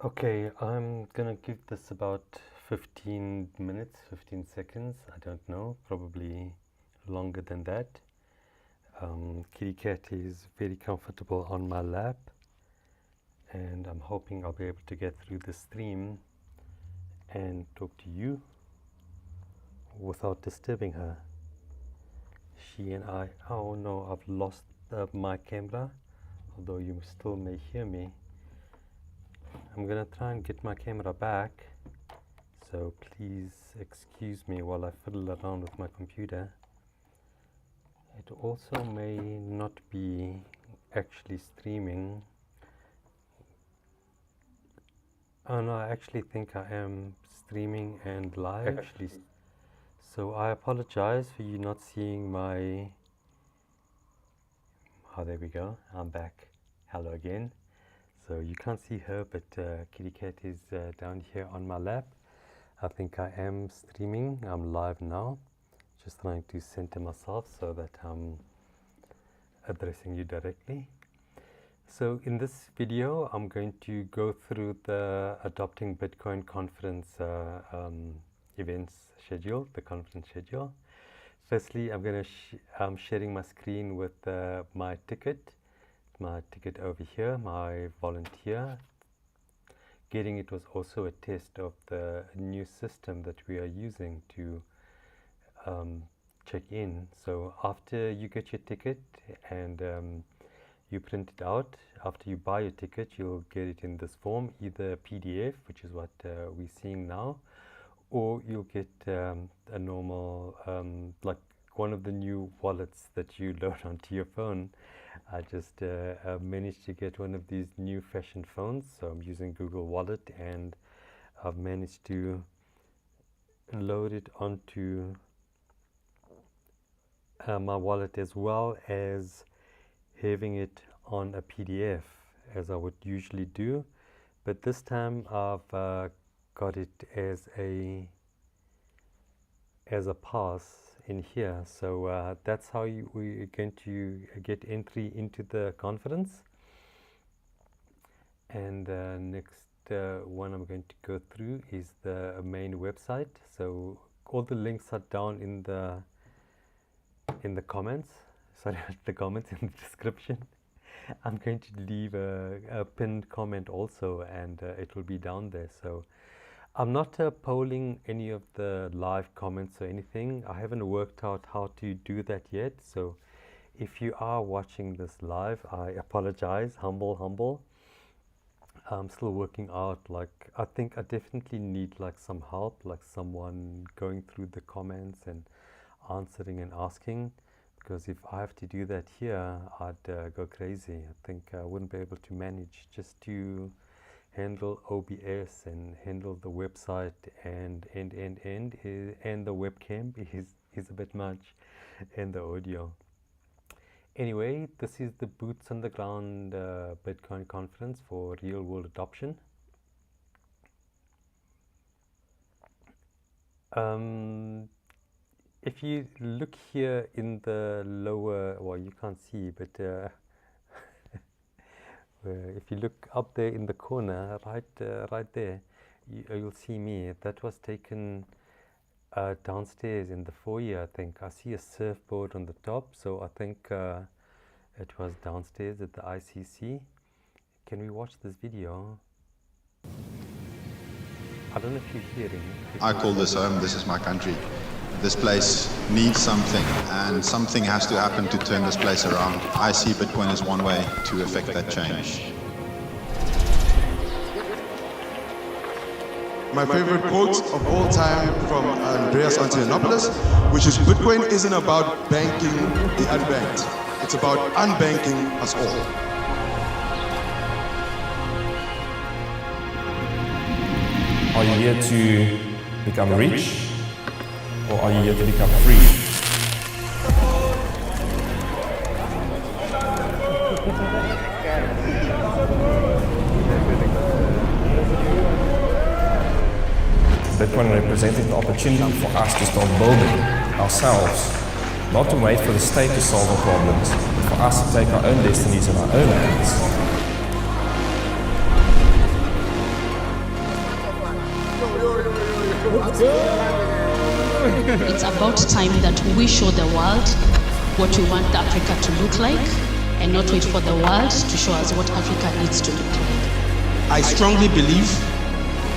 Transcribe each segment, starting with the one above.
Okay, I'm gonna give this about 15 minutes, 15 seconds, I don't know, probably longer than that. Kitty Cat is very comfortable on my lap, and I'm hoping I'll be able to get through the stream and talk to you without disturbing her. She and I, oh no, I've lost my camera, although you still may hear me. I'm gonna try and get my camera back, so please excuse me while I fiddle around with my computer. It also may not be actually streaming. Oh no, I actually think I am streaming and live. So I apologize for you not seeing my... Oh, there we go, I'm back. Hello again. So you can't see her, but Kitty Cat is down here on my lap. I think I am streaming. I'm live now. Just trying to center myself so that I'm addressing you directly. So in this video, I'm going to go through the Adopting Bitcoin conference events schedule, the conference schedule. Firstly, I'm sharing my screen with my ticket over here, my volunteer. Getting it was also a test of the new system that we are using to check in. So after you get your ticket and you print it out, after you buy your ticket, you'll get it in this form, either a PDF, which is what we're seeing now, or you'll get a normal, like one of the new wallets that you load onto your phone. I just managed to get one of these new fashion phones, so I'm using Google Wallet, and I've managed to load it onto my wallet, as well as having it on a PDF as I would usually do, but this time I've got it as a pass in here. So that's how we're going to get entry into the conference. And next one I'm going to go through is the main website. So all the links are down in the comments. Sorry, the comments, in the description. I'm going to leave a pinned comment also, and it will be down there. So I'm not polling any of the live comments or anything. I haven't worked out how to do that yet. So if you are watching this live, I apologize, humble. I'm still working out, like, I think I definitely need like some help, like someone going through the comments and answering and asking, because if I have to do that here, I'd go crazy. I think I wouldn't be able to manage just to handle OBS and handle the website and the webcam is a bit much, and the audio. Anyway, this is the boots on the ground Bitcoin conference for real world adoption. If you look here in the lower, well, you can't see, but if you look up there in the corner, right there, you'll see me. That was taken downstairs in the foyer, I think. I see a surfboard on the top, so I think it was downstairs at the ICC. Can we watch this video? I don't know if you're hearing. I call this home. This is my country. This place needs something, and something has to happen to turn this place around. I see Bitcoin as one way to effect that change. My favorite quote of all time from Andreas Antonopoulos, which is, Bitcoin isn't about banking the unbanked. It's about unbanking us all. Are you here to become rich, or are you here to become free? Bitcoin represented an opportunity for us to start building ourselves, not to wait for the state to solve our problems, but for us to take our own destinies in our own hands. It's about time that we show the world what we want Africa to look like, and not wait for the world to show us what Africa needs to look like. I strongly believe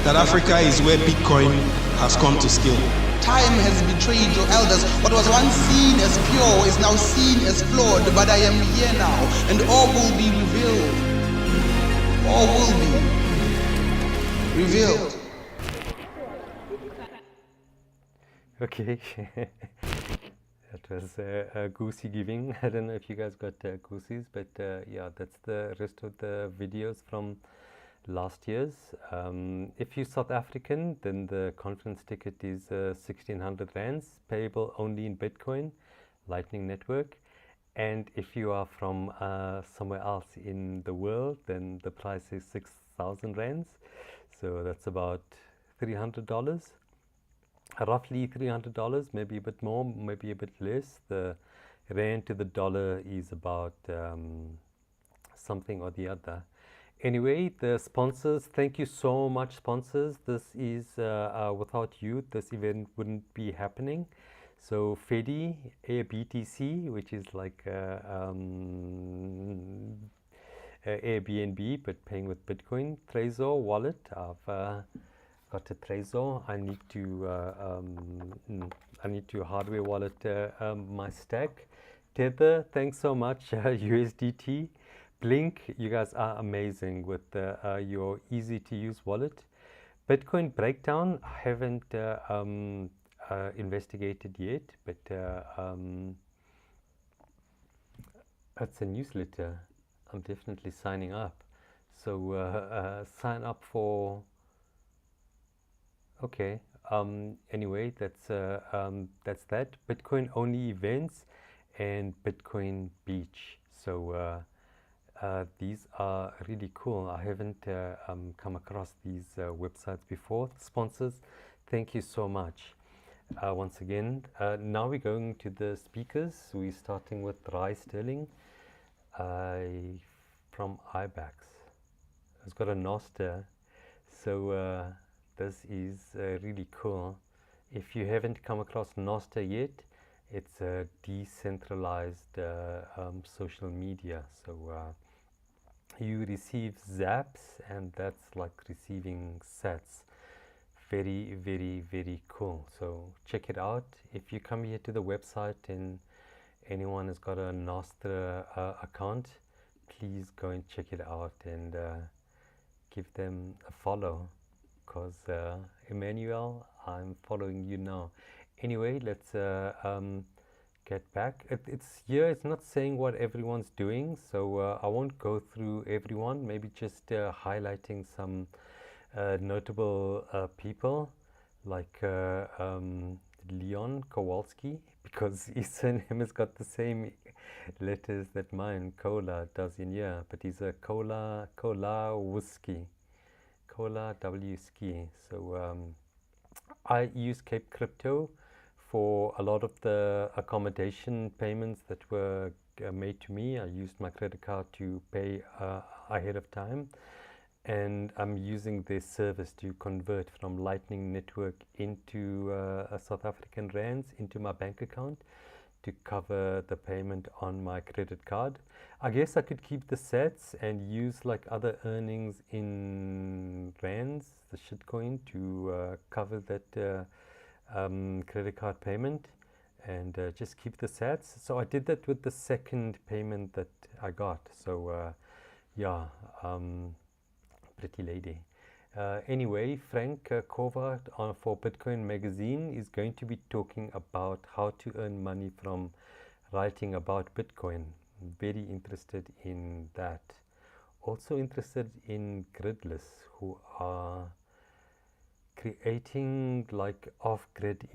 that Africa is where Bitcoin has come to scale. Time has betrayed your elders. What was once seen as pure is now seen as flawed, but I am here now, and all will be revealed. All will be revealed. Okay, that was a goosey giving. I don't know if you guys got goosies, but yeah, that's the rest of the videos from last year's. If you're South African, then the conference ticket is 1600 rands, payable only in Bitcoin, Lightning Network. And if you are from somewhere else in the world, then the price is 6,000 rands. So that's about $300. Roughly $300, maybe a bit more, maybe a bit less. The rand to the dollar is about something or the other. Anyway, the sponsors, thank you so much, sponsors. This is without you, this event wouldn't be happening. So Fedi, AirBTC, which is like Airbnb but paying with Bitcoin. Trezor wallet, I've got a Trezor. I need to hardware wallet my stack. Tether, thanks so much. USDT, Blink, you guys are amazing with your easy to use wallet. Bitcoin breakdown, I haven't investigated yet, but it's a newsletter. I'm definitely signing up. So sign up for. Okay. Anyway, that's that. Bitcoin only events and Bitcoin Beach. So these are really cool. I haven't come across these websites before. Sponsors, thank you so much. Once again, now we're going to the speakers. We're starting with Rai Sterling from IBAX. It's got a Noster, so this is really cool. If you haven't come across Noster yet, it's a decentralized social media. So you receive zaps, and that's like receiving sats. Very, very, very cool. So check it out. If you come here to the website and anyone has got a Nostra account, please go and check it out and give them a follow, because Emmanuel, I'm following you now. Anyway, let's get back. It's here, it's not saying what everyone's doing, so I won't go through everyone, maybe just highlighting some notable people like Leon Kowalski, because his surname has got the same letters that mine, Kola, does in here, but he's a Kola Whiskey, Kola W Ski. So I use Cape Crypto for a lot of the accommodation payments that were made to me. I used my credit card to pay ahead of time. And I'm using this service to convert from Lightning Network into South African rands into my bank account to cover the payment on my credit card. I guess I could keep the sats and use like other earnings in rands, the shitcoin, to cover that credit card payment, and just keep the sats. So I did that with the second payment that I got. So yeah. Pretty lady. Anyway, Frank Kovac for Bitcoin Magazine is going to be talking about how to earn money from writing about Bitcoin. Very interested in that. Also interested in Gridless, who are creating like off-grid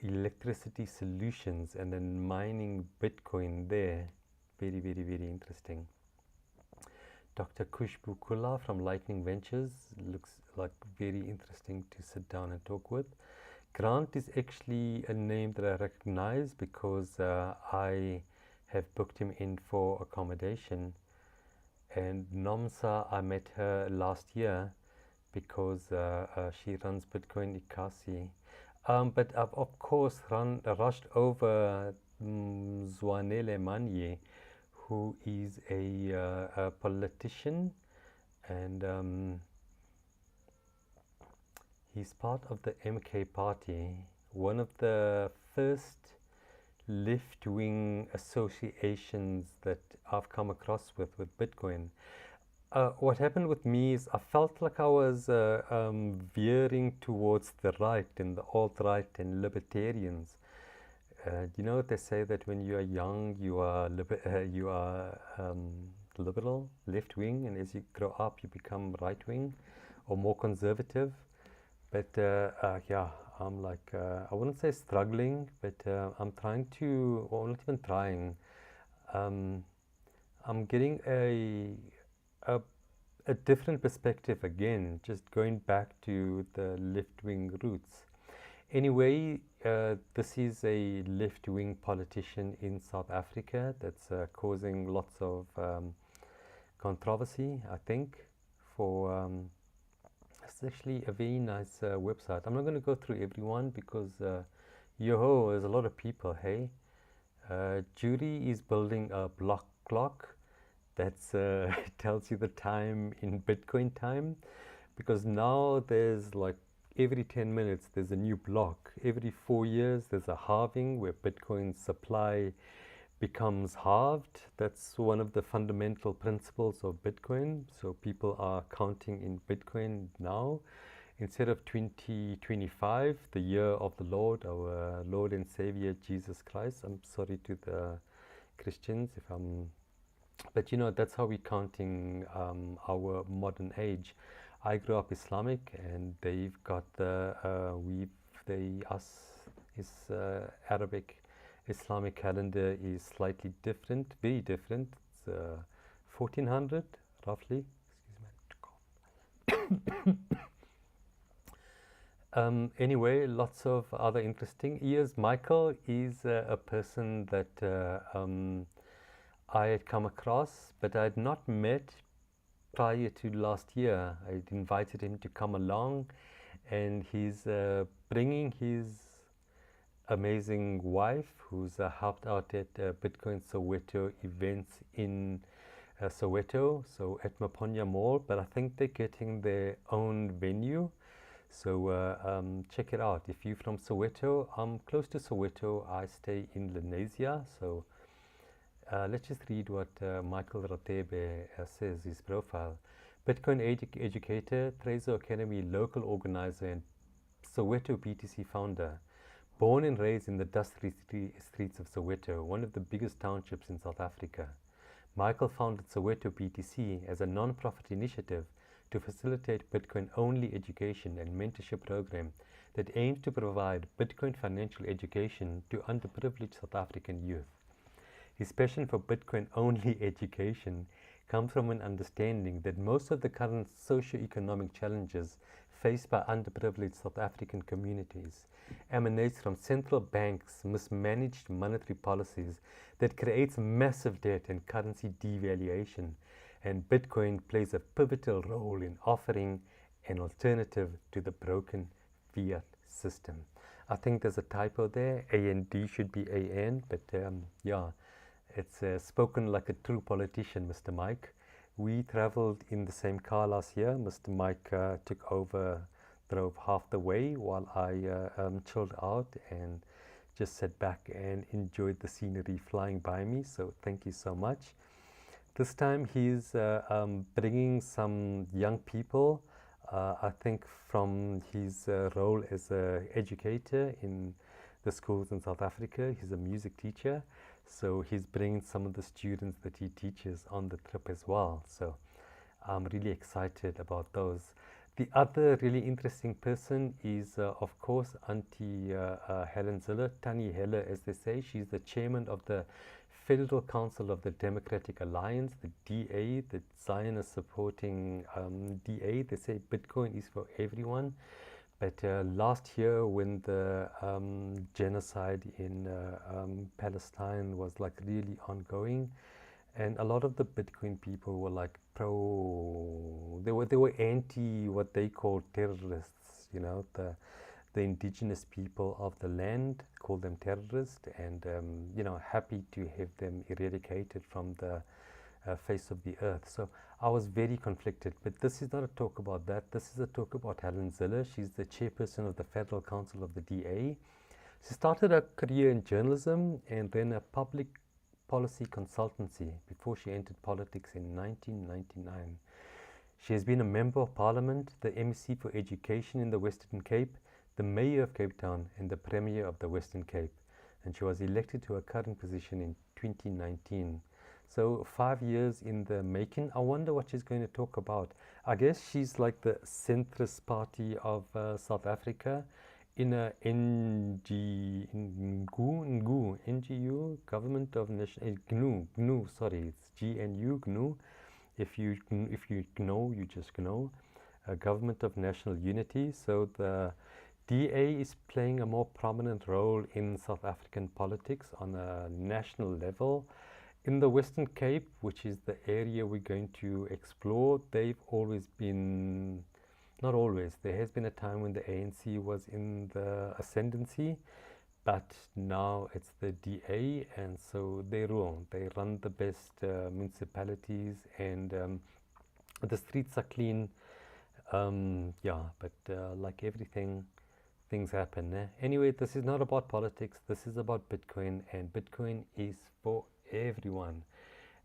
electricity solutions and then mining Bitcoin there. Very, very, very interesting. Dr. Kush Bukula from Lightning Ventures looks like very interesting to sit down and talk with. Grant is actually a name that I recognize because I have booked him in for accommodation. And Nomsa, I met her last year. because she runs Bitcoin Ikasi. But I've of course rushed over Zwanele Manye, who is a politician, and he's part of the MK party, one of the first left-wing associations that I've come across with Bitcoin. What happened with me is I felt like I was veering towards the right and the alt-right and libertarians. You know, they say that when you are young, you are liberal, left-wing, and as you grow up, you become right-wing or more conservative. But yeah, I'm like, I wouldn't say struggling, but I'm trying to, or not even trying. I'm getting a different perspective again, just going back to the left-wing roots. Anyway, this is a left-wing politician in South Africa that's causing lots of controversy, I think, for it's actually a very nice website. I'm not going to go through everyone because yo-ho, there's a lot of people, hey? Judy is building a block clock that tells you the time in Bitcoin time, because now there's like every 10 minutes there's a new block. Every 4 years there's a halving where Bitcoin supply becomes halved. That's one of the fundamental principles of Bitcoin. So people are counting in Bitcoin now. Instead of 2025, the year of the Lord, our Lord and Savior Jesus Christ. I'm sorry to the Christians if I'm, but you know, that's how we're counting our modern age. I grew up Islamic, and they've got the Arabic Islamic calendar is slightly different, very different. It's 1400 roughly. Anyway, lots of other interesting years. Michael is a person that I had come across, but I had not met prior to last year. I invited him to come along, and he's bringing his amazing wife, who's helped out at Bitcoin Soweto events in Soweto, so at Maponya Mall, but I think they're getting their own venue. So check it out. If you're from Soweto, I'm close to Soweto. I stay in Lenasia, so let's just read what Michael Ratebe says, his profile. Bitcoin educator, Trezo Academy local organizer, and Soweto BTC founder. Born and raised in the dusty streets of Soweto, one of the biggest townships in South Africa, Michael founded Soweto BTC as a non-profit initiative to facilitate Bitcoin-only education and mentorship program that aims to provide Bitcoin financial education to underprivileged South African youth. His passion for Bitcoin-only education comes from an understanding that most of the current socio-economic challenges faced by underprivileged South African communities emanates from central banks' mismanaged monetary policies that creates massive debt and currency devaluation, and Bitcoin plays a pivotal role in offering an alternative to the broken fiat system. I think there's a typo there. A-N-D should be A-N, but yeah, it's spoken like a true politician, Mr. Mike. We traveled in the same car last year. Mr. Mike took over, drove half the way while I chilled out and just sat back and enjoyed the scenery flying by me. So thank you so much. This time he's bringing some young people, I think from his role as an educator in the schools in South Africa. He's a music teacher. So he's bringing some of the students that he teaches on the trip as well. So I'm really excited about those. The other really interesting person is, of course, Auntie Helen Ziller, Tannie Heller, as they say. She's the chairman of the Federal Council of the Democratic Alliance, the DA, the Zionist supporting DA. They say Bitcoin is for everyone. But last year, when the genocide in Palestine was like really ongoing, and a lot of the Bitcoin people were like pro they were anti what they call terrorists. You know, the indigenous people of the land call them terrorists, and you know, happy to have them eradicated from the face of the earth. So I was very conflicted, but this is not a talk about that. This is a talk about Helen Ziller. She's the chairperson of the Federal Council of the DA. She started her career in journalism and then a public policy consultancy before she entered politics in 1999. She has been a Member of Parliament, the MEC for Education in the Western Cape, the Mayor of Cape Town, and the Premier of the Western Cape. And she was elected to her current position in 2019. So 5 years in the making. I wonder what she's going to talk about. I guess she's like the centrist party of South Africa in a NGU, Government of National, GNU, sorry, it's GNU. If you know, you just know. Government of National Unity. So the DA is playing a more prominent role in South African politics on a national level. In the Western Cape, which is the area we're going to explore, they've always been, not always, there has been a time when the ANC was in the ascendancy, but now it's the DA, and so they rule. They run the best municipalities, and the streets are clean. Yeah, but like everything, things happen. Anyway, this is not about politics. This is about Bitcoin, and Bitcoin is for everyone.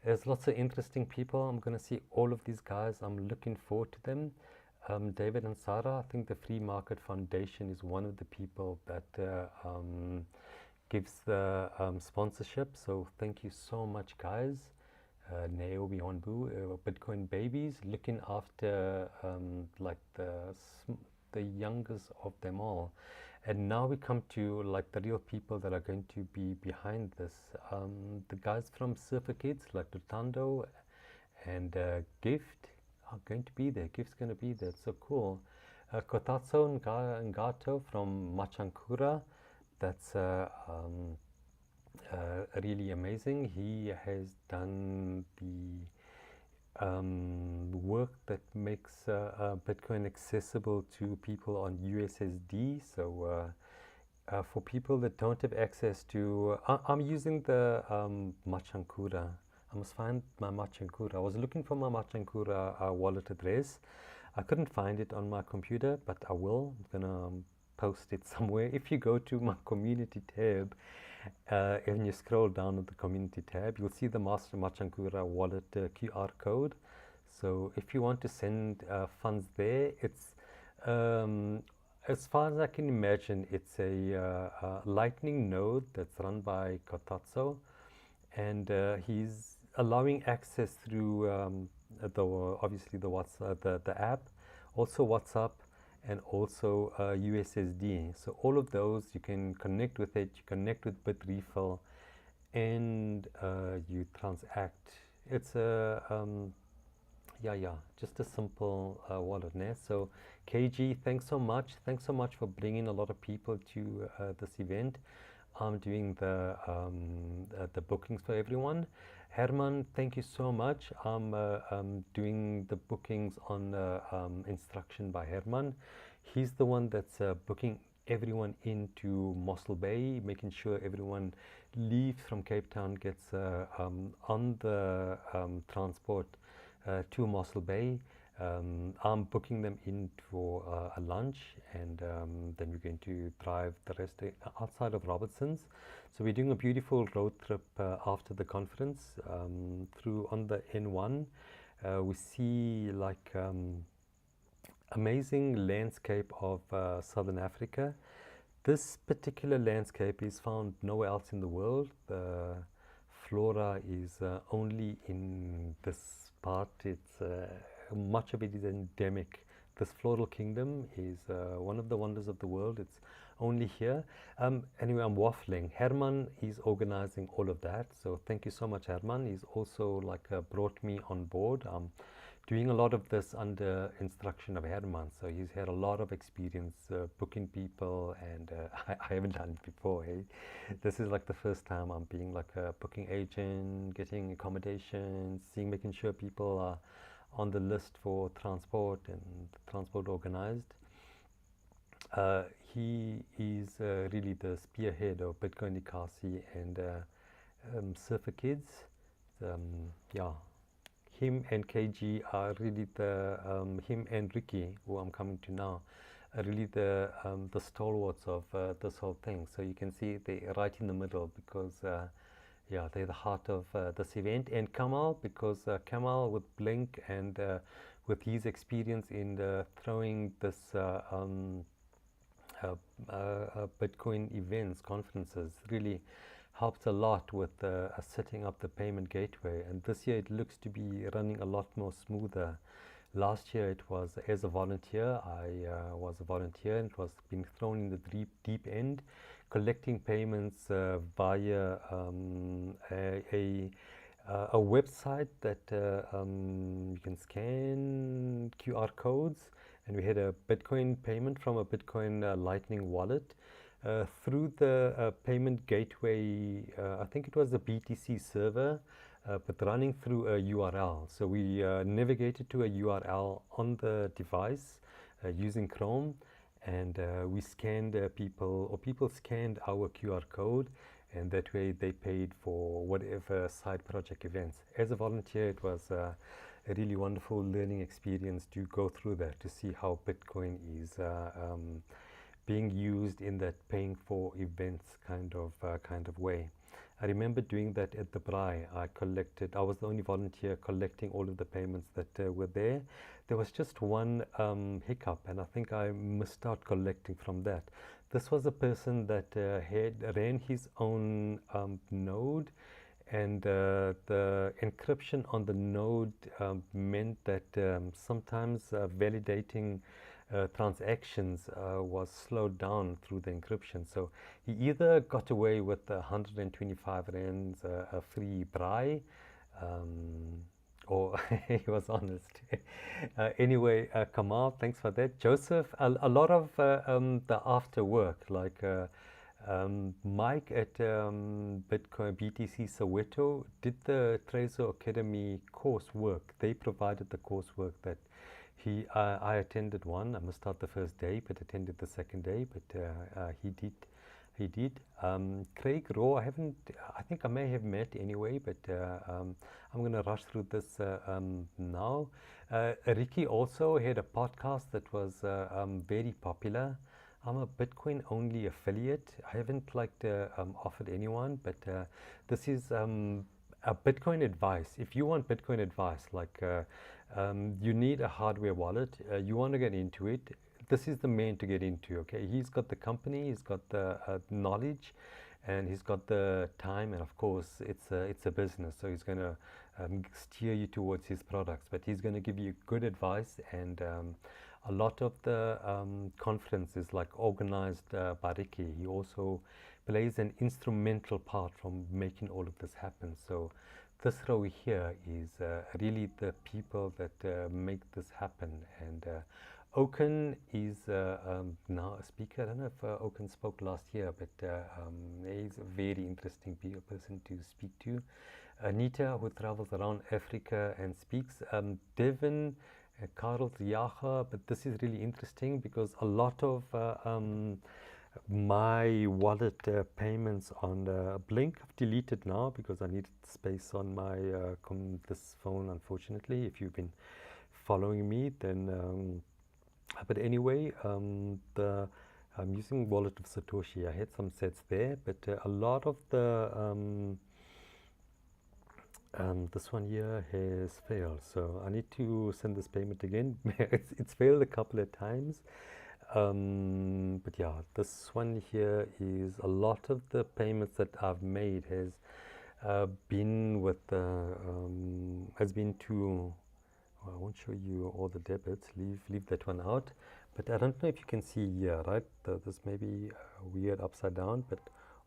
There's lots of interesting people. I'm going to see all of these guys. I'm looking forward to them. David and Sarah, I think the Free Market Foundation is one of the people that gives the sponsorship. So thank you so much, guys. Naomi Onbu, Bitcoin Babies, looking after like the youngest of them all. And now we come to like the real people that are going to be behind this. The guys from Surfer Kids, like Lutando and Gift, are going to be there. Gift's going to be there. It's so cool. Kotatso Ngato from Machankura, that's really amazing. He has done the work that makes Bitcoin accessible to people on USSD. So for people that don't have access to, I'm using the Machankura. I must find my Machankura. I was looking for my Machankura wallet address. I couldn't find it on my computer, but I will. I'm gonna post it somewhere. If you go to my community tab, and you scroll down at the community tab, you'll see the Master Machankura wallet QR code. So if you want to send funds there, it's as far as I can imagine, it's a Lightning node that's run by Kotatso, and he's allowing access through obviously the WhatsApp, the app, also WhatsApp, and also USSD. So all of those, you can connect with it, you connect with Bitrefill, and you transact. It's a just a simple wallet. So KG, thanks so much for bringing a lot of people to this event. I'm doing the bookings for everyone. Herman, thank you so much. I'm doing the bookings on instruction by Herman. He's the one that's booking everyone into Mossel Bay, making sure everyone leaves from Cape Town, gets on the transport to Mossel Bay. I'm booking them in for a lunch, and then we're going to drive the rest outside of Robertson's. So we're doing a beautiful road trip after the conference through on the N1. We see like amazing landscape of Southern Africa. This particular landscape is found nowhere else in the world. The flora is only in this part. It's much of it is endemic. This floral kingdom is one of the wonders of the world. It's only here. Anyway, I'm waffling. Herman is organizing all of that. So thank you so much, Herman. He's also like brought me on board. I'm doing a lot of this under instruction of Herman. So he's had a lot of experience booking people, and I haven't done it before. Hey? This is like the first time I'm being like a booking agent, getting accommodations, making sure people on the list for transport and transport organized. He is really the spearhead of Bitcoin Nikasi and Surfer Kids. Yeah, him and KG are really the him and Ricky, who I'm coming to now, are really the stalwarts of this whole thing. So you can see they're right in the middle because yeah, they're the heart of this event. And Kamal, because Kamal with Blink and with his experience in throwing this Bitcoin events, conferences, really helped a lot with setting up the payment gateway. And this year it looks to be running a lot more smoother. Last year it was as a volunteer. I was a volunteer, and it was being thrown in the deep end, collecting payments via a website that you can scan QR codes, and we had a Bitcoin payment from a Bitcoin Lightning wallet through the payment gateway. I think it was the BTC server, but running through a URL. So we navigated to a URL on the device using Chrome, and we scanned people scanned our QR code, and that way they paid for whatever side project events. As a volunteer, it was a really wonderful learning experience to go through that, to see how Bitcoin is being used in that paying for events kind of way. I remember doing that at the Braai. I was the only volunteer collecting all of the payments that were there. There was just one hiccup, and I think I missed out collecting from that. This was a person that ran his own node, and the encryption on the node meant that sometimes validating transactions was slowed down through the encryption. So he either got away with 125 rands a free Braai, or he was honest. Anyway, Kamal, thanks for that. Joseph, a lot of the after work, like Mike at Bitcoin BTC Soweto did the Trezor Academy coursework. They provided the coursework that I attended one. I missed out the first day, but attended the second day. But he did. Craig Raw, I think I may have met anyway, but I'm going to rush through this now. Ricky also had a podcast that was very popular. I'm a Bitcoin only affiliate. I haven't offered anyone, but this is a Bitcoin advice. If you want Bitcoin advice, you need a hardware wallet, you want to get into it, this is the man to get into. Okay, he's got the company, he's got the knowledge, and he's got the time, and of course it's a business, so he's going to steer you towards his products, but he's going to give you good advice. And a lot of the conference is organized by Ricky. He also plays an instrumental part from making all of this happen. So this row here is really the people that make this happen. And Oken is now a speaker. I don't know if Oken spoke last year, but he's a very interesting person to speak to. Anita, who travels around Africa and speaks. Devin, Karel Jager, but this is really interesting because a lot of my wallet payments on Blink I've deleted now because I needed space on my this phone, unfortunately. If you've been following me, then but anyway, I'm using Wallet of Satoshi. I had some sets there, but a lot of the this one here has failed, so I need to send this payment again. It's failed a couple of times, but yeah, this one here is a lot of the payments that I've made has been with has been to. Well, I won't show you all the debits. Leave that one out. But I don't know if you can see here, right? This may be weird upside down, but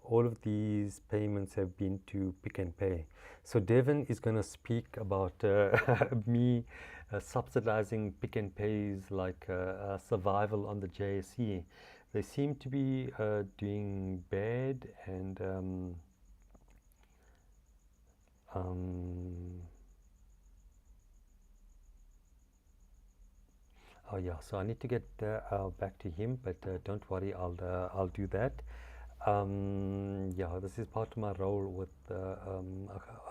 all of these payments have been to Pick n Pay. So Devin is going to speak about me subsidizing Pick n Pay's survival on the JSE. They seem to be doing bad, and Oh yeah, so I need to get back to him, but don't worry, I'll do that. Yeah, this is part of my role with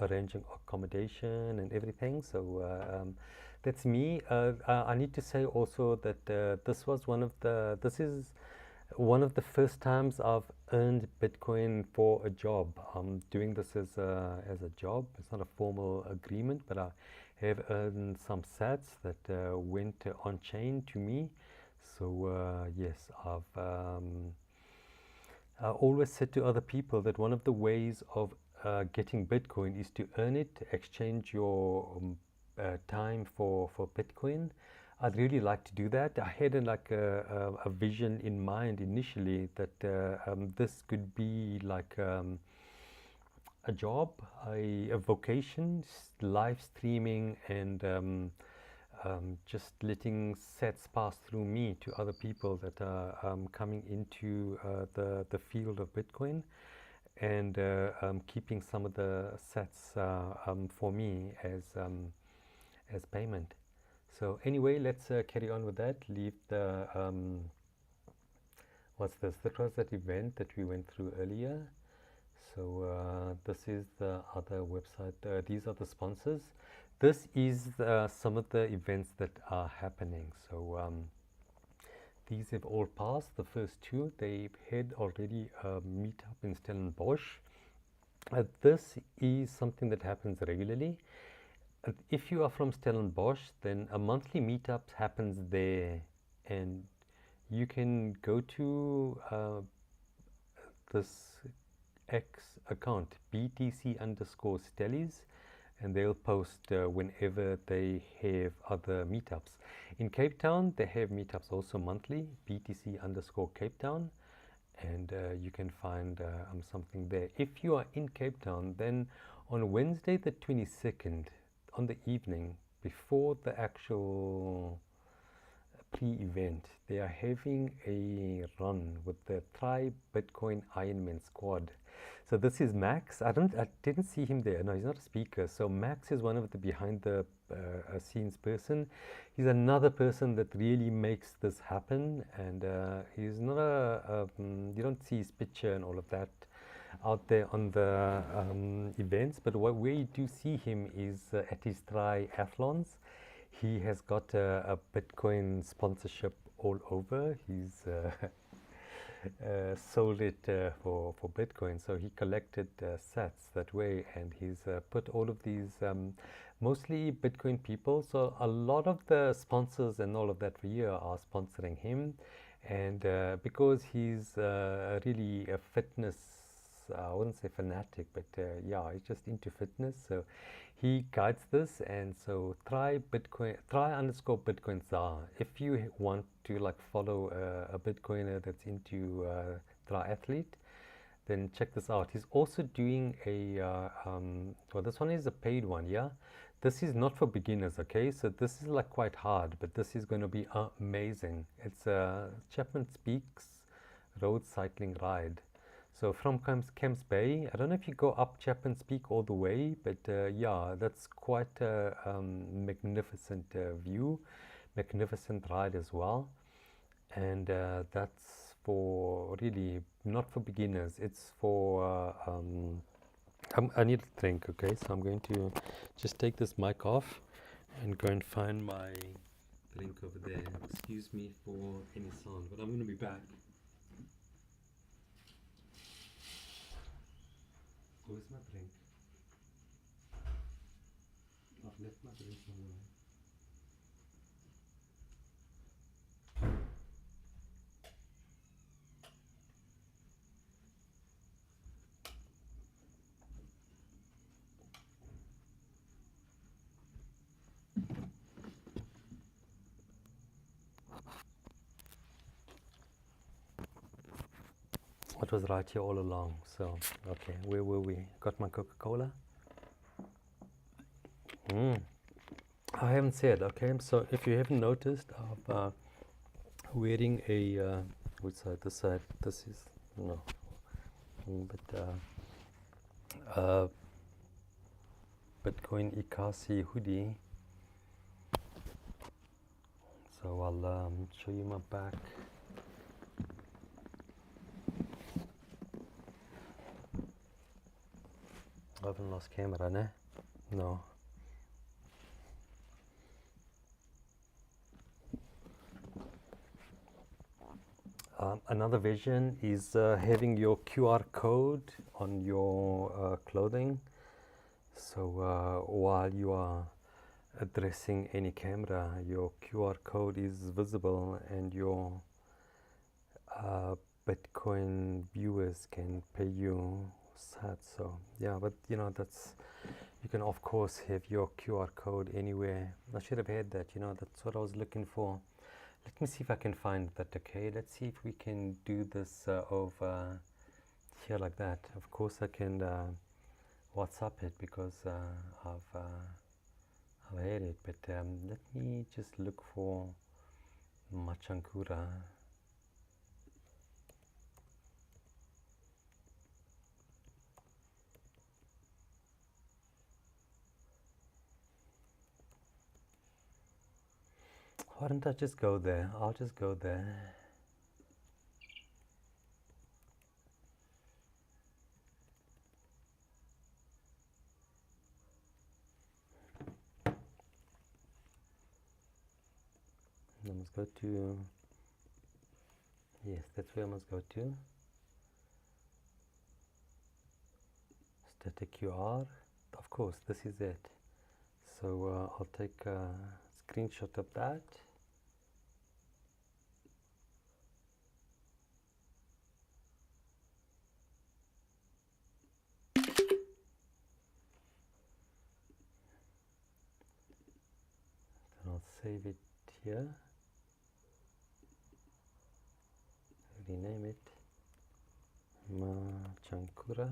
arranging accommodation and everything. So that's me. I need to say also that this is one of the first times I've earned Bitcoin for a job. I'm doing this as a job. It's not a formal agreement, but I have earned some sats that went on chain to me. So yes, I always said to other people that one of the ways of getting Bitcoin is to earn it, exchange your time for Bitcoin. I'd really like to do that. I had a vision in mind initially that this could be like a job, a vocation, live streaming and just letting sets pass through me to other people that are coming into the field of Bitcoin, and keeping some of the sets for me as payment. So anyway, let's carry on with that. Leave the what's this? That was that event that we went through earlier. So this is the other website. These are the sponsors. This is some of the events that are happening. So these have all passed. The first two, they had already a meetup in Stellenbosch. This is something that happens regularly. If you are from Stellenbosch, then a monthly meetup happens there, and you can go to this X account, BTC_Stellies, and they'll post whenever they have other meetups. In Cape Town, they have meetups also monthly, BTC_Cape Town, and you can find something there. If you are in Cape Town, then on Wednesday the 22nd, on the evening, before the actual pre-event, they are having a run with the Try Bitcoin Ironman squad. So this is Max. I didn't see him there. No, he's not a speaker. So Max is one of the behind the scenes person. He's another person that really makes this happen, and he's not you don't see his picture and all of that out there on the events, but where you do see him is at his triathlons. He has got a Bitcoin sponsorship all over. He's sold it for Bitcoin, so he collected sats that way, and he's put all of these mostly Bitcoin people. So a lot of the sponsors and all of that for year are sponsoring him, and because he's really a fitness, I wouldn't say fanatic, but yeah, he's just into fitness. So he guides this, and so try _Bitcoin Tsar. If you want to like follow a Bitcoiner that's into triathlete, then check this out. He's also doing a well, this one is a paid one, yeah. This is not for beginners, okay? So this is like quite hard, but this is going to be amazing. It's Chapman Peaks road cycling ride. So from Camps Bay, I don't know if you go up Chapman's Peak all the way, but yeah, that's quite a magnificent view, magnificent ride as well. And that's for really not for beginners. It's for I need a drink, okay? So I'm going to just take this mic off and go and find my drink over there. Excuse me for any sound, but I'm going to be back. Where's my drink? I've left my drink somewhere. It was right here all along. So, okay, where were we? Got my Coca-Cola. I haven't said, okay, so if you haven't noticed, I'm wearing a, which side? This side, this is, no, but Bitcoin Ikasi hoodie. So I'll show you my back. I haven't lost camera, ne? No. Another vision is having your QR code on your clothing. So while you are addressing any camera, your QR code is visible and your Bitcoin viewers can pay you sats. So yeah, but you know, that's, you can of course have your QR code anywhere. I should have had that, you know, that's what I was looking for. Let me see if I can find that. Okay, let's see if we can do this over here like that. Of course I can WhatsApp it because I've had it, but let me just look for Machankura. Why don't I just go there? I'll just go there. I must go to, yes, that's where I must go to. Static QR. Of course, this is it. So I'll take a screenshot of that. Then I'll save it here. Rename it Machankura.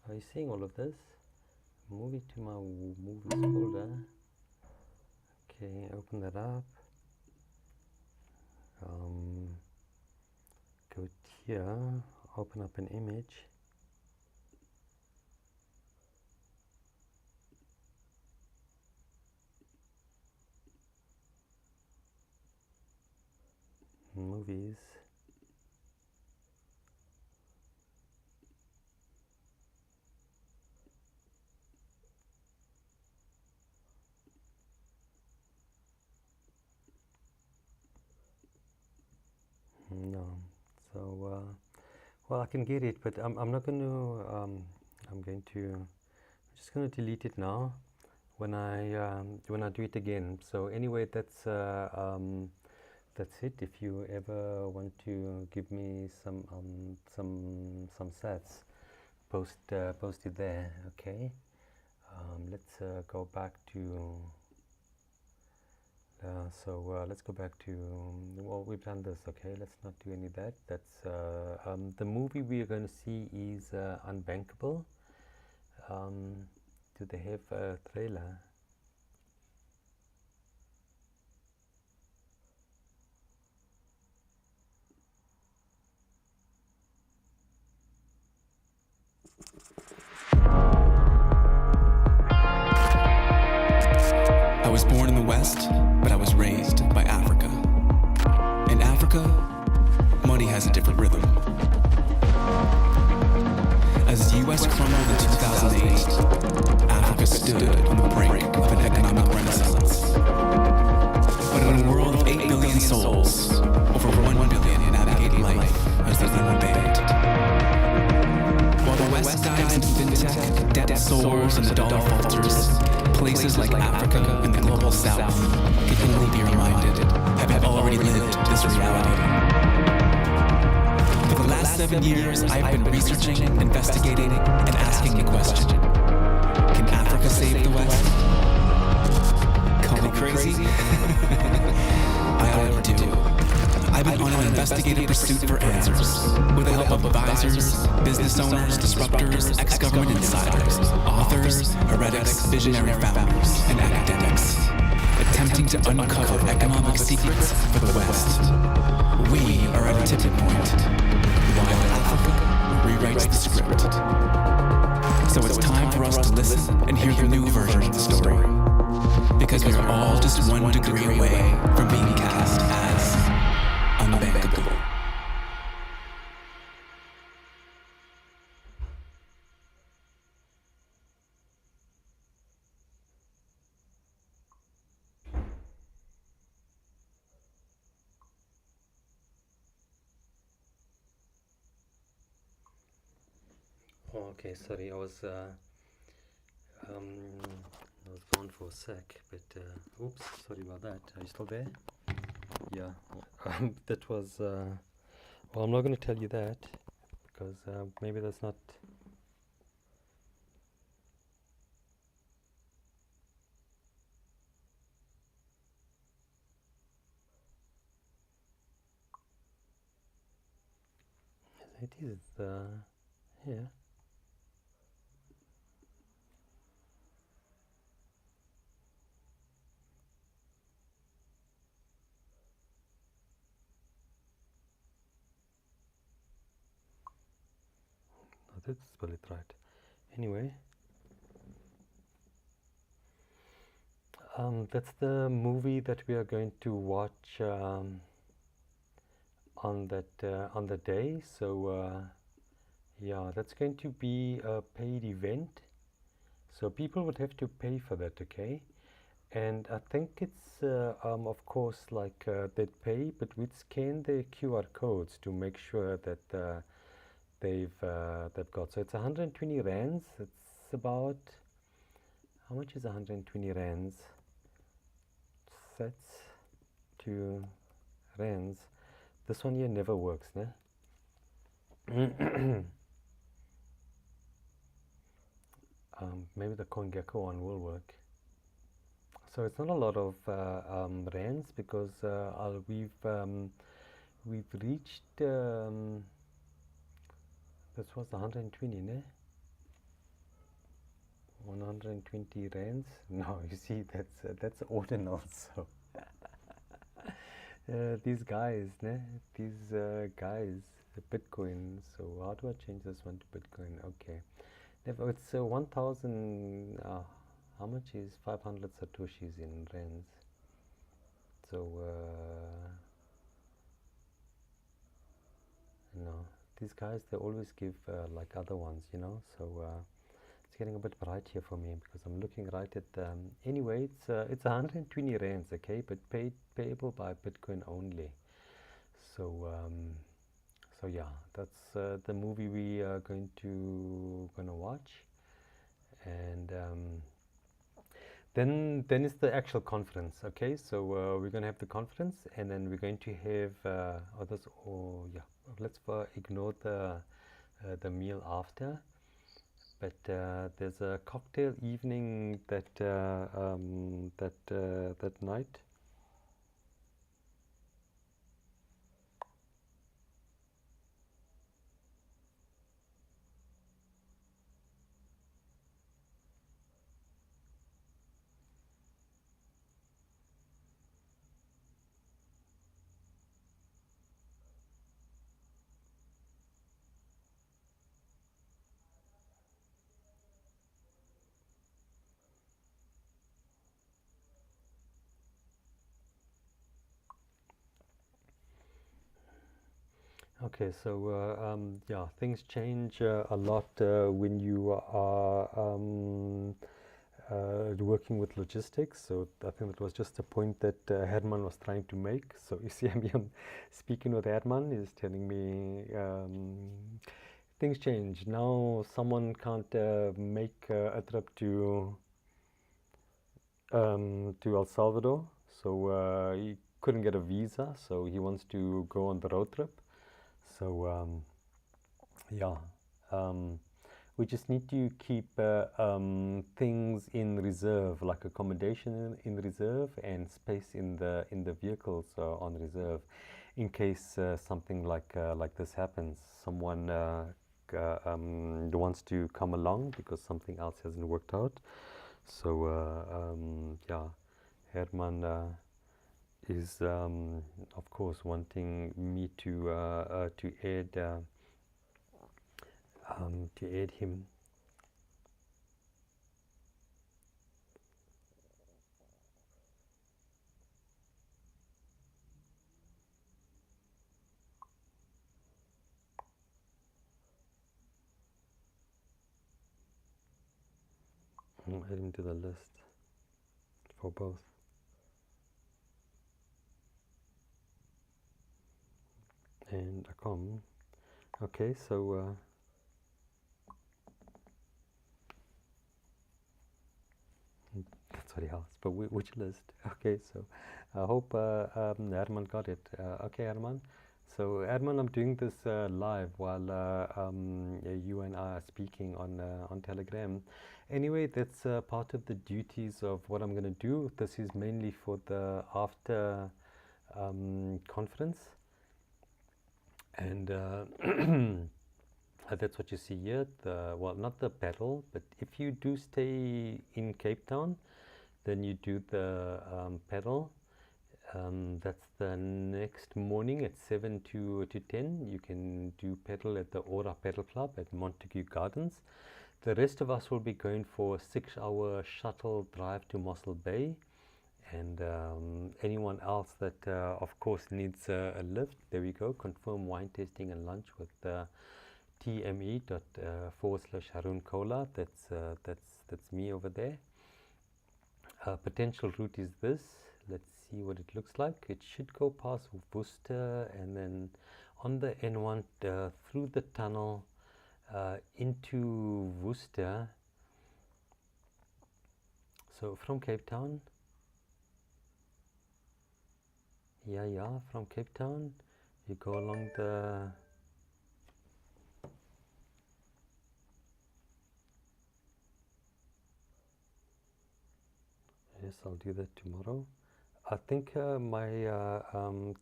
Are you seeing all of this? Move it to my movies folder. Okay, open that up. Go here, open up an image. Movies. No, so well, I can get it, but I'm not going to. I'm just going to delete it now. When I do it again. So anyway, that's it. If you ever want to give me some sats, post it there. Okay. Let's go back to. Let's go back to, well, we've done this, okay, let's not do any of that. That's the movie we are going to see is Unbankable. Do they have a trailer? I was born in the West, but I was raised by Africa. In Africa, money has a different rhythm. As the US crumbled in 2008, Africa stood on the brink of an economic renaissance. But in a world of 8 billion souls, over 1 billion navigate life as their own band. While the West dives into fintech, debt soars and the dollar falters, places like Africa and the global South can only be reminded, having already lived this reality. For the last 7 years, I've been researching, investigating, and asking the question, can Africa save the West? Call me crazy? I already do. I've been on an investigative pursuit for answers, with the help of advisors, business owners, disruptors, ex-government insiders, authors, heretics, visionary founders, and academics, attempting to uncover economic secrets for the West. We are at a tipping point, while Africa rewrites the script. So it's time for us to listen and hear the new version of the story. Because because we are all just 1 degree away from being cast as unbankable. Oh, okay, sorry, I was gone for a sec, but oops, sorry about that. Are you still there? Yeah, that was. Well, I'm not going to tell you that because maybe that's not. It is. Yeah. No, that's spell it right. Anyway, that's the movie that we are going to watch on the day. So yeah, that's going to be a paid event. So people would have to pay for that, okay? And I think it's of course like they'd pay, but we'd scan their QR codes to make sure that they've got. So it's 120 rands. It's about, how much is 120 rands? Sets to rands. This one here never works, ne? Maybe the CoinGecko one will work. So it's not a lot of rands because we've reached this was 120, ne? 120 rands. No, you see, that's ordinal. So these guys, ne? These guys, the Bitcoin. So how do I change this one to Bitcoin? Okay, it's 1,000. How much is 500 satoshis in rands? So no, these guys, they always give like other ones, you know. So it's getting a bit bright here for me because I'm looking right at. Anyway, it's 120 rands, okay, but payable by Bitcoin only. So so yeah, that's the movie we are gonna watch, and then it's the actual conference, okay? So we're gonna have the conference, and then we're going to have yeah. Let's ignore the meal after, but there's a cocktail evening that that night. Okay, so yeah, things change a lot when you are working with logistics. So I think that was just a point that Herman was trying to make. So you see, I'm speaking with Herman. He's telling me things change. Now someone can't make a trip to El Salvador. So he couldn't get a visa. So he wants to go on the road trip. So yeah, we just need to keep things in reserve, like accommodation in reserve and space in the vehicles on reserve, in case something like this happens. Someone wants to come along because something else hasn't worked out. So yeah, Herman is of course wanting me to aid him. add him to the list for both. And Akom. Okay, so that's what he asked, but which list? Okay, so I hope Herman got it. Okay, Herman. So Herman, I'm doing this live while you and I are speaking on Telegram. Anyway, that's part of the duties of what I'm going to do. This is mainly for the after conference, and that's what you see here. Well, not the pedal, but if you do stay in Cape Town, then you do the pedal. That's the next morning at 7 to 10. You can do pedal at the Aura Pedal Club at Montague Gardens. The rest of us will be going for a 6-hour shuttle drive to Mossel Bay. And anyone else that, of course, needs a lift, there we go. Confirm wine tasting and lunch with tme./Harun Kola. That's me over there. Potential route is this. Let's see what it looks like. It should go past Worcester and then on the N1 through the tunnel into Worcester. So from Cape Town, from Cape Town, you go along the yes, I'll do that tomorrow. I think my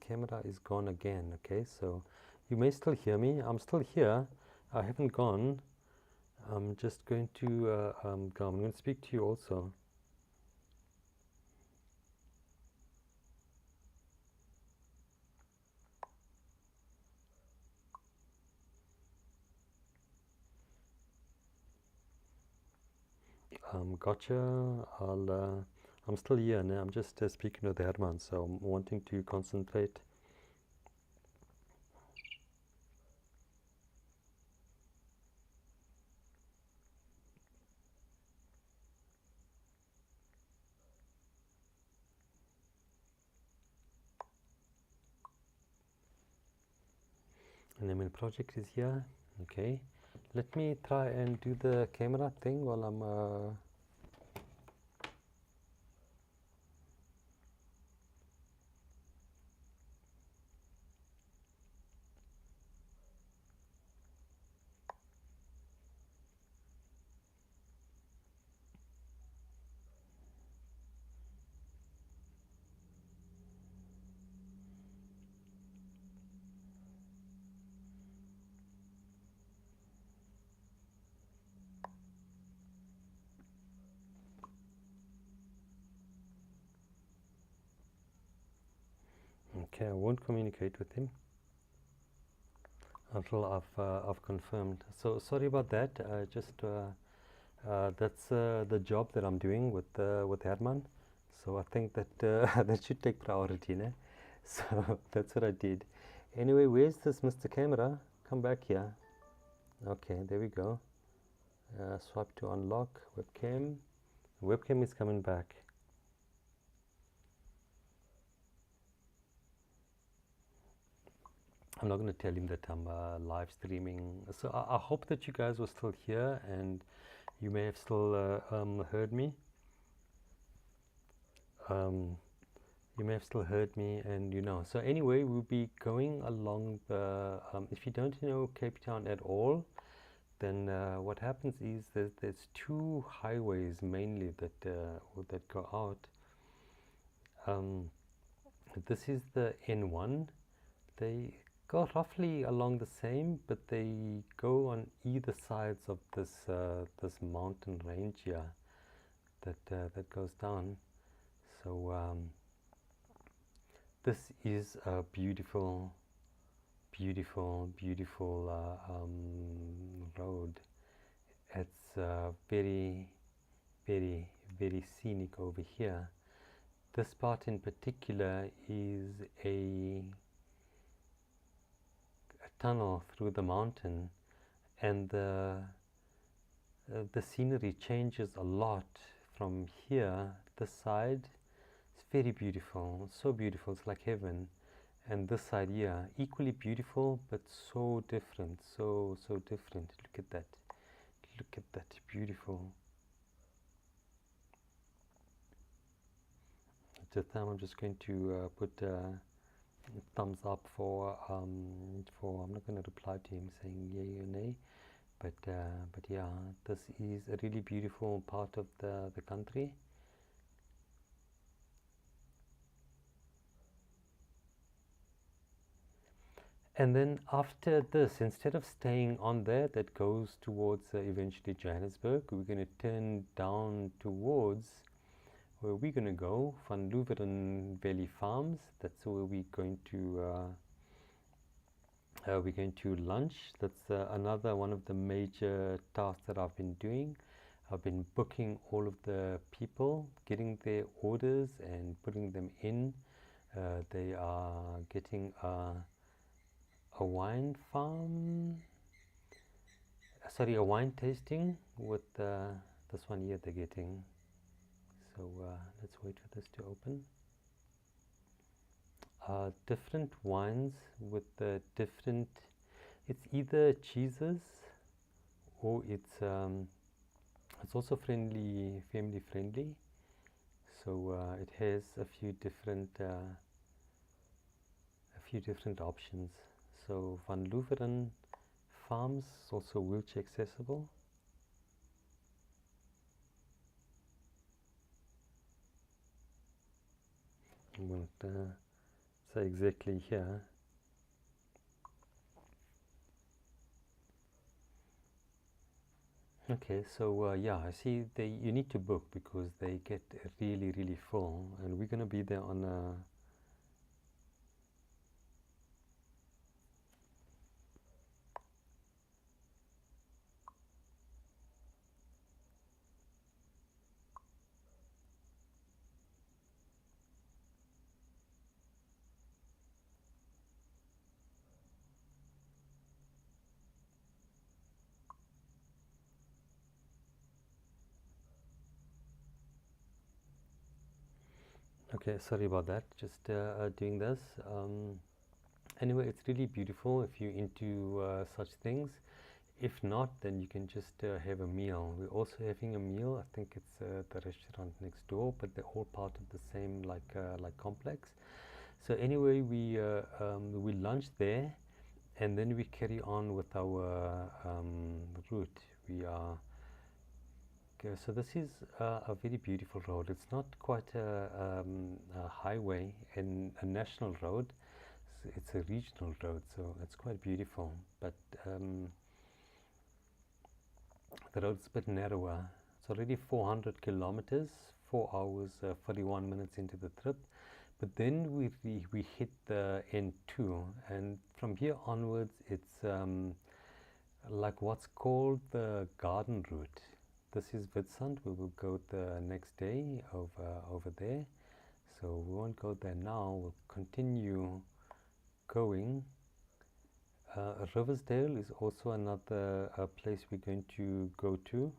camera is gone again. Okay, so you may still hear me. I'm still here. I haven't gone. I'm just going to go. I'm going to speak to you also. Gotcha. I'm still here now. I'm just speaking with Herman, so I'm wanting to concentrate. And then my project is here. Okay. Let me try and do the camera thing while I'm okay. I won't communicate with him until I've confirmed. So sorry about that. That's the job that I'm doing with Herman. So I think that that should take priority, né? So that's what I did. Anyway, where's this Mr. Camera? Come back here. Okay, there we go. Swipe to unlock webcam. Webcam is coming back. I'm not going to tell him that I'm live streaming. So I hope that you guys were still here and you may have still heard me. You may have still heard me, and you know. So anyway, we'll be going along the. If you don't know Cape Town at all, then what happens is that there's two highways mainly that go out. This is the N1. They go roughly along the same, but they go on either sides of this this mountain range here that goes down. So this is a beautiful, beautiful, beautiful road. It's very, very, very scenic over here. This part in particular is a tunnel through the mountain, and the the scenery changes a lot from here. This side, it's very beautiful, so beautiful, it's like heaven. And this side here, equally beautiful, but so different, so different. Look at that, beautiful. Just now I'm just going to put thumbs up for I'm not going to reply to him saying yay or nay, but yeah, this is a really beautiful part of the country. And then after this, instead of staying on there that goes towards eventually Johannesburg, we're going to turn down towards where we're going to go, Van Louveren Valley Farms. That's where we're going to lunch. That's another one of the major tasks that I've been doing. I've been booking all of the people, getting their orders and putting them in. They are getting a wine farm, sorry, a wine tasting with this one here they're getting. So let's wait for this to open. Different wines with different, it's either cheeses or it's also family friendly. So it has a few different options. So Van Louveren Farms is also wheelchair accessible. I'm going to say exactly here. Okay, so yeah, I see you need to book because they get really full, and we're going to be there on a okay, sorry about that, just doing this. Anyway, it's really beautiful if you're into such things. If not, then you can just have a meal. We're also having a meal. I think it's the restaurant next door, but they're all part of the same like complex. So anyway, we lunch there, and then we carry on with our route. We are okay, so this is a very beautiful road. It's not quite a highway and a national road. It's a regional road, so it's quite beautiful. But the road's a bit narrower. It's already 400 kilometers, 4 hours, 41 minutes into the trip. But then we hit the N2, and from here onwards, it's like what's called the garden route. This is Witstrand. We will go the next day over there. So we won't go there now. We'll continue going. Riversdale is also another place we're going to go to.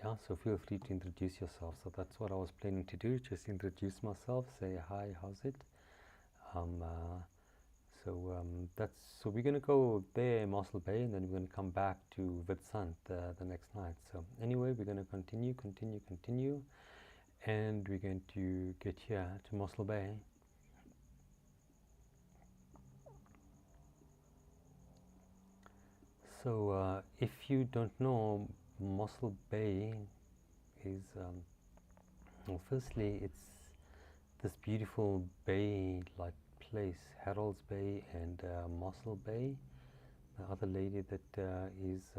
Yeah, so feel free to introduce yourself. So that's what I was planning to do, just introduce myself, say hi, how's it? So we're going to go there, Mossel Bay, and then we're going to come back to Witstrand the next night. So anyway, we're going to continue, and we're going to get here to Mossel Bay. So if you don't know, Mossel Bay is, well, firstly, it's this beautiful bay-like place, Harold's Bay and Mossel Bay. The other lady that is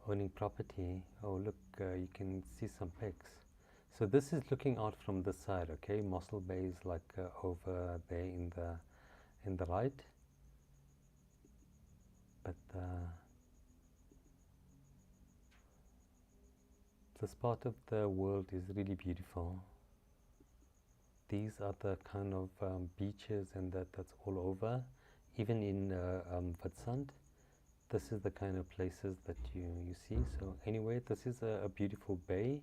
owning property. Oh, look, you can see some pics. So this is looking out from this side, okay? Mossel Bay is like over there in the right. But this part of the world is really beautiful. These are the kind of beaches and that's all over. even in Witstrand, this is the kind of places that you see. So anyway, this is a beautiful bay,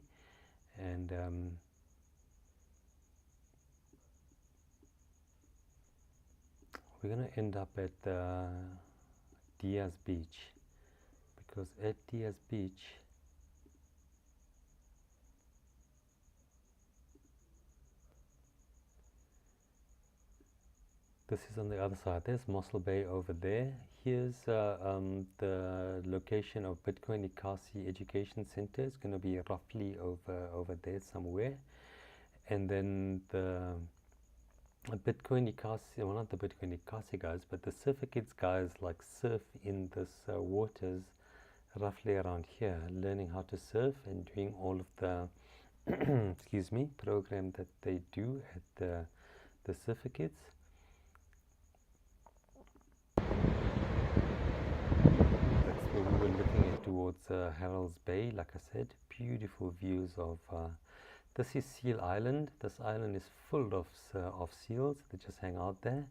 and we're going to end up at Diaz Beach, because at Diaz Beach this is on the other side. There's Mossel Bay over there. Here's the location of Bitcoin Ikasi Education Center. It's going to be roughly over there somewhere. And then the Bitcoin Ikasi, well, not the Bitcoin Ikasi guys, but the Surfer Kids guys like surf in this waters roughly around here, learning how to surf and doing all of the excuse me, program that they do at the Surfer Kids. That's where we were looking at towards Harold's Bay. Like I said, beautiful views of this is Seal Island. This island is full of seals that just hang out there.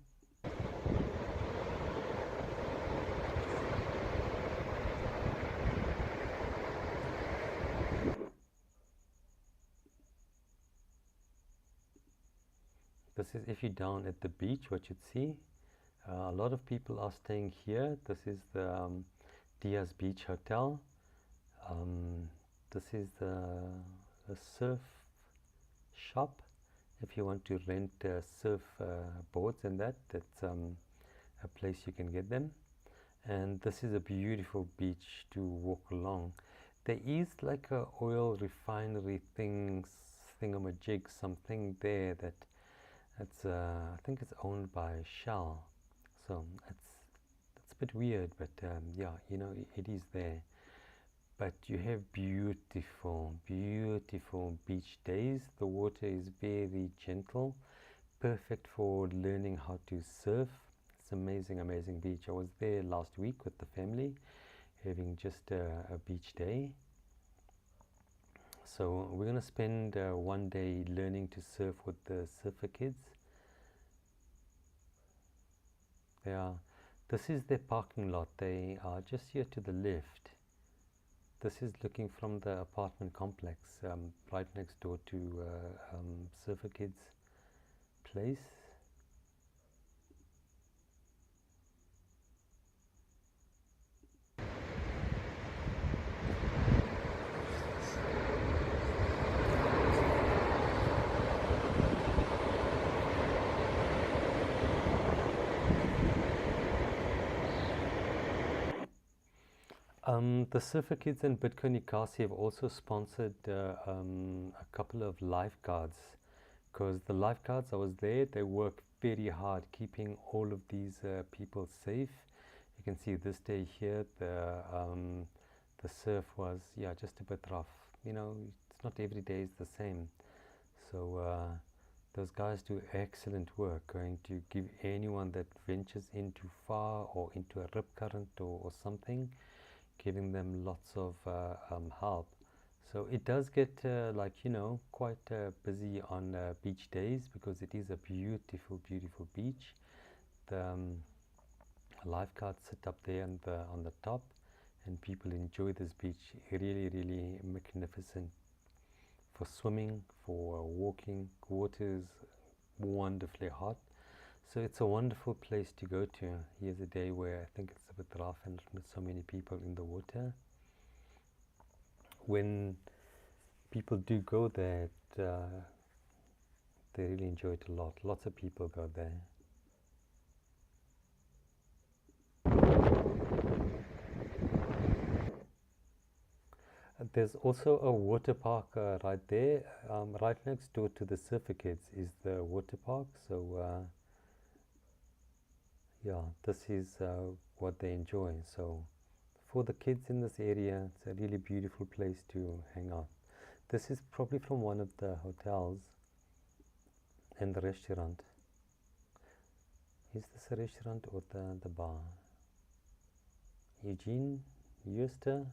This is if you're down at the beach, what you'd see. A lot of people are staying here. This is the Diaz Beach Hotel. This is the surf shop. If you want to rent surf boards and that's a place you can get them. And this is a beautiful beach to walk along. There is like a oil refinery thingamajig, something there that's I think it's owned by Shell. So it's a bit weird, but yeah, you know, it is there. But you have beautiful beach days. The water is very gentle, perfect for learning how to surf. It's amazing beach. I was there last week with the family, having just a beach day. So we're going to spend one day learning to surf with the Surfer Kids. This is their parking lot. They are just here to the left. This is looking from the apartment complex, right next door to Surfer Kids place. The Surfer Kids and Bitcoin Ikasi have also sponsored a couple of lifeguards, because the lifeguards, I was there, they work very hard keeping all of these people safe. You can see this day here, the surf was, yeah, just a bit rough. You know, it's not every day is the same. So those guys do excellent work, going to give anyone that ventures in too far or into a rip current or something, giving them lots of help. So it does get like, you know, quite busy on beach days, because it is a beautiful beach. The lifeguards sit up there on the top, and people enjoy this beach. Really magnificent for swimming, for walking. Water is wonderfully hot. So it's a wonderful place to go to. Here's a day where I think it's a bit rough and not so many people in the water. When people do go there, they really enjoy it a lot. Lots of people go there. There's also a water park right there. Right next door to the Surfer Kids is the water park. So yeah, this is what they enjoy. So for the kids in this area, it's a really beautiful place to hang out. This is probably from one of the hotels and the restaurant. Is this a restaurant or the bar? Eugene Euster.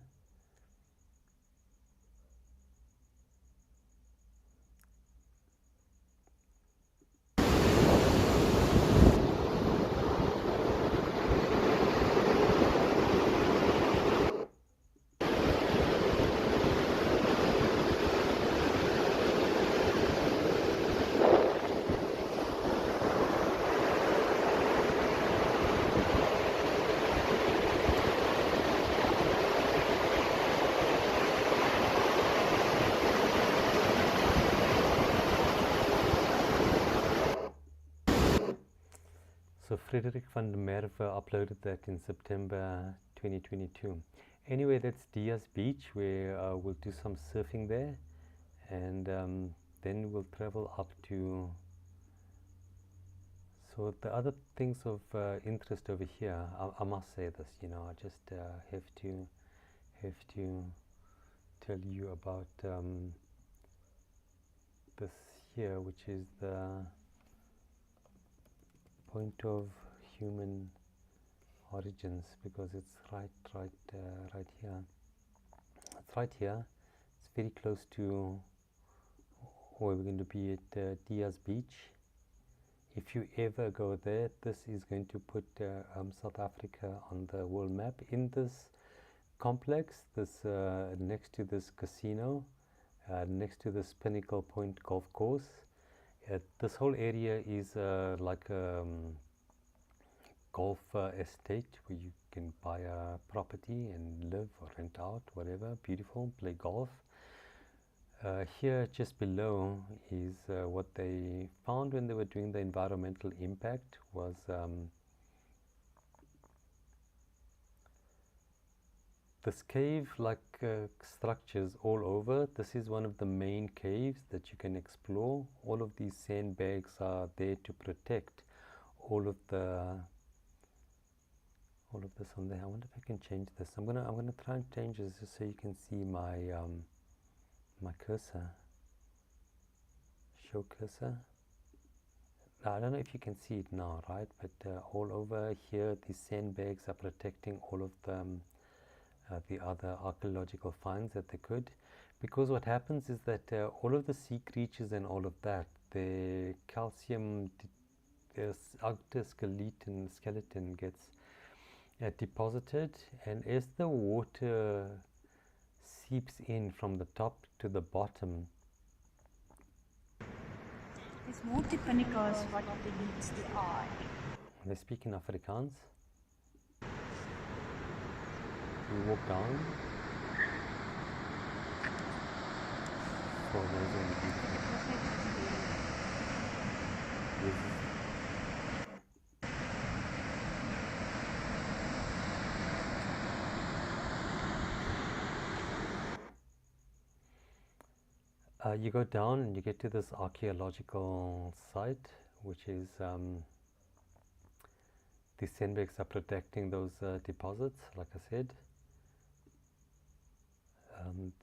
So Frederik van der Merwe uploaded that in September 2022. Anyway, that's Diaz Beach, where we'll do some surfing there, and then we'll travel up to. So the other things of interest over here, I must say this, you know, I just have to tell you about this here, which is the point of human origins, because it's right here. It's right here. It's very close to where we're going to be at Diaz Beach. If you ever go there, this is going to put South Africa on the world map. In this complex, this next to this casino, next to this Pinnacle Point Golf Course, this whole area is like a golf estate where you can buy a property and live or rent out, whatever, beautiful, play golf. Here just below is what they found when they were doing the environmental impact was this cave-like structures all over. This is one of the main caves that you can explore. All of these sandbags are there to protect all of this on there. I wonder if I can change this. I'm gonna try and change this just so you can see my my cursor. Show cursor. I don't know if you can see it now, right? But all over here, these sandbags are protecting all of the other archaeological finds that they could. Because what happens is that all of the sea creatures and all of that, the calcium outer skeleton gets deposited, and as the water seeps in from the top to the bottom. Dis multipinnikers wat beats die eye. They speak in Afrikaans. We walk down. So there's only you go down and you get to this archaeological site, which is the sandbags are protecting those deposits, like I said.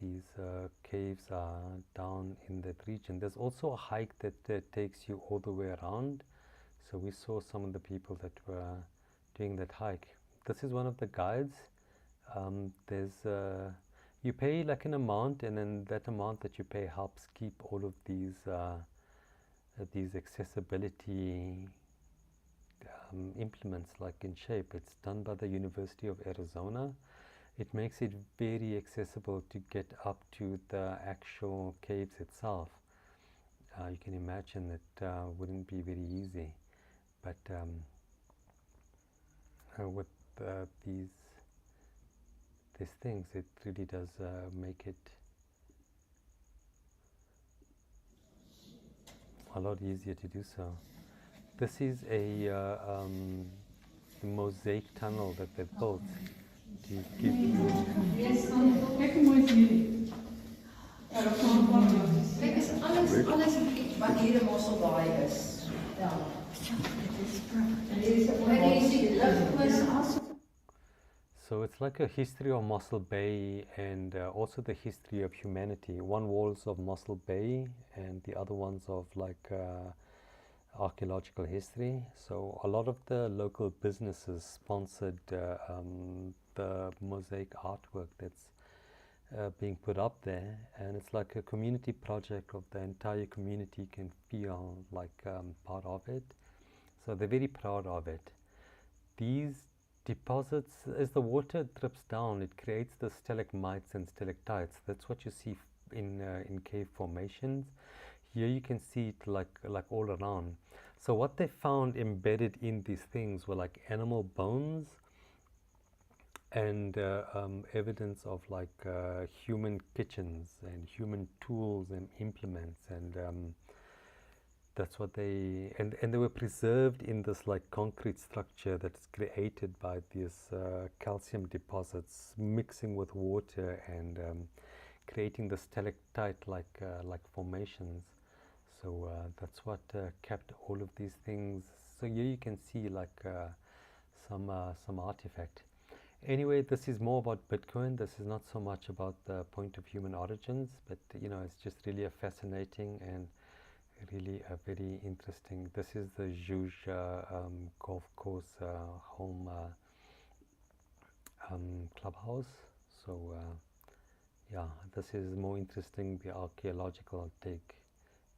These caves are down in that region. There's also a hike that takes you all the way around. So we saw some of the people that were doing that hike. This is one of the guides. You pay like an amount, and then that amount that you pay helps keep all of these accessibility implements like in shape. It's done by the University of Arizona. It makes it very accessible to get up to the actual caves itself. You can imagine that wouldn't be very easy, but with these things, it really does make it a lot easier to do so. This is a mosaic tunnel that they built to give you. Kijk eens, alles wat hier de Mosselbaai is. Ja. So it's like a history of Mossel Bay and also the history of humanity. One wall's of Mossel Bay and the other one's of like archaeological history. So a lot of the local businesses sponsored the mosaic artwork that's being put up there, and it's like a community project of the entire community can feel like part of it. So they're very proud of it. These deposits, as the water drips down, it creates the stalagmites and stalactites. That's what you see in cave formations. Here you can see it like all around. So what they found embedded in these things were like animal bones and evidence of like human kitchens and human tools and implements, and that's what they, and they were preserved in this like concrete structure that's created by these calcium deposits mixing with water and creating the stalactite like formations. So that's what kept all of these things. So here you can see like some artifact. Anyway, this is more about Bitcoin. This is not so much about the point of human origins, but you know, it's just really a fascinating and really a very interesting. This is the Zhuge golf course home clubhouse. So yeah, this is more interesting, the archaeological dig.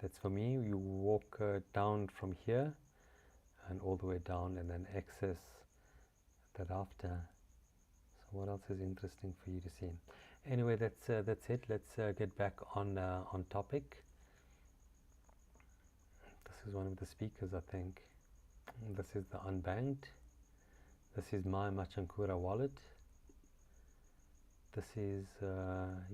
That's for me. You walk down from here and all the way down and then access that after. So what else is interesting for you to see? Anyway, that's it. Let's get back on topic. This is one of the speakers, I think. This is the Unbanked. This is my Machankura wallet. This is,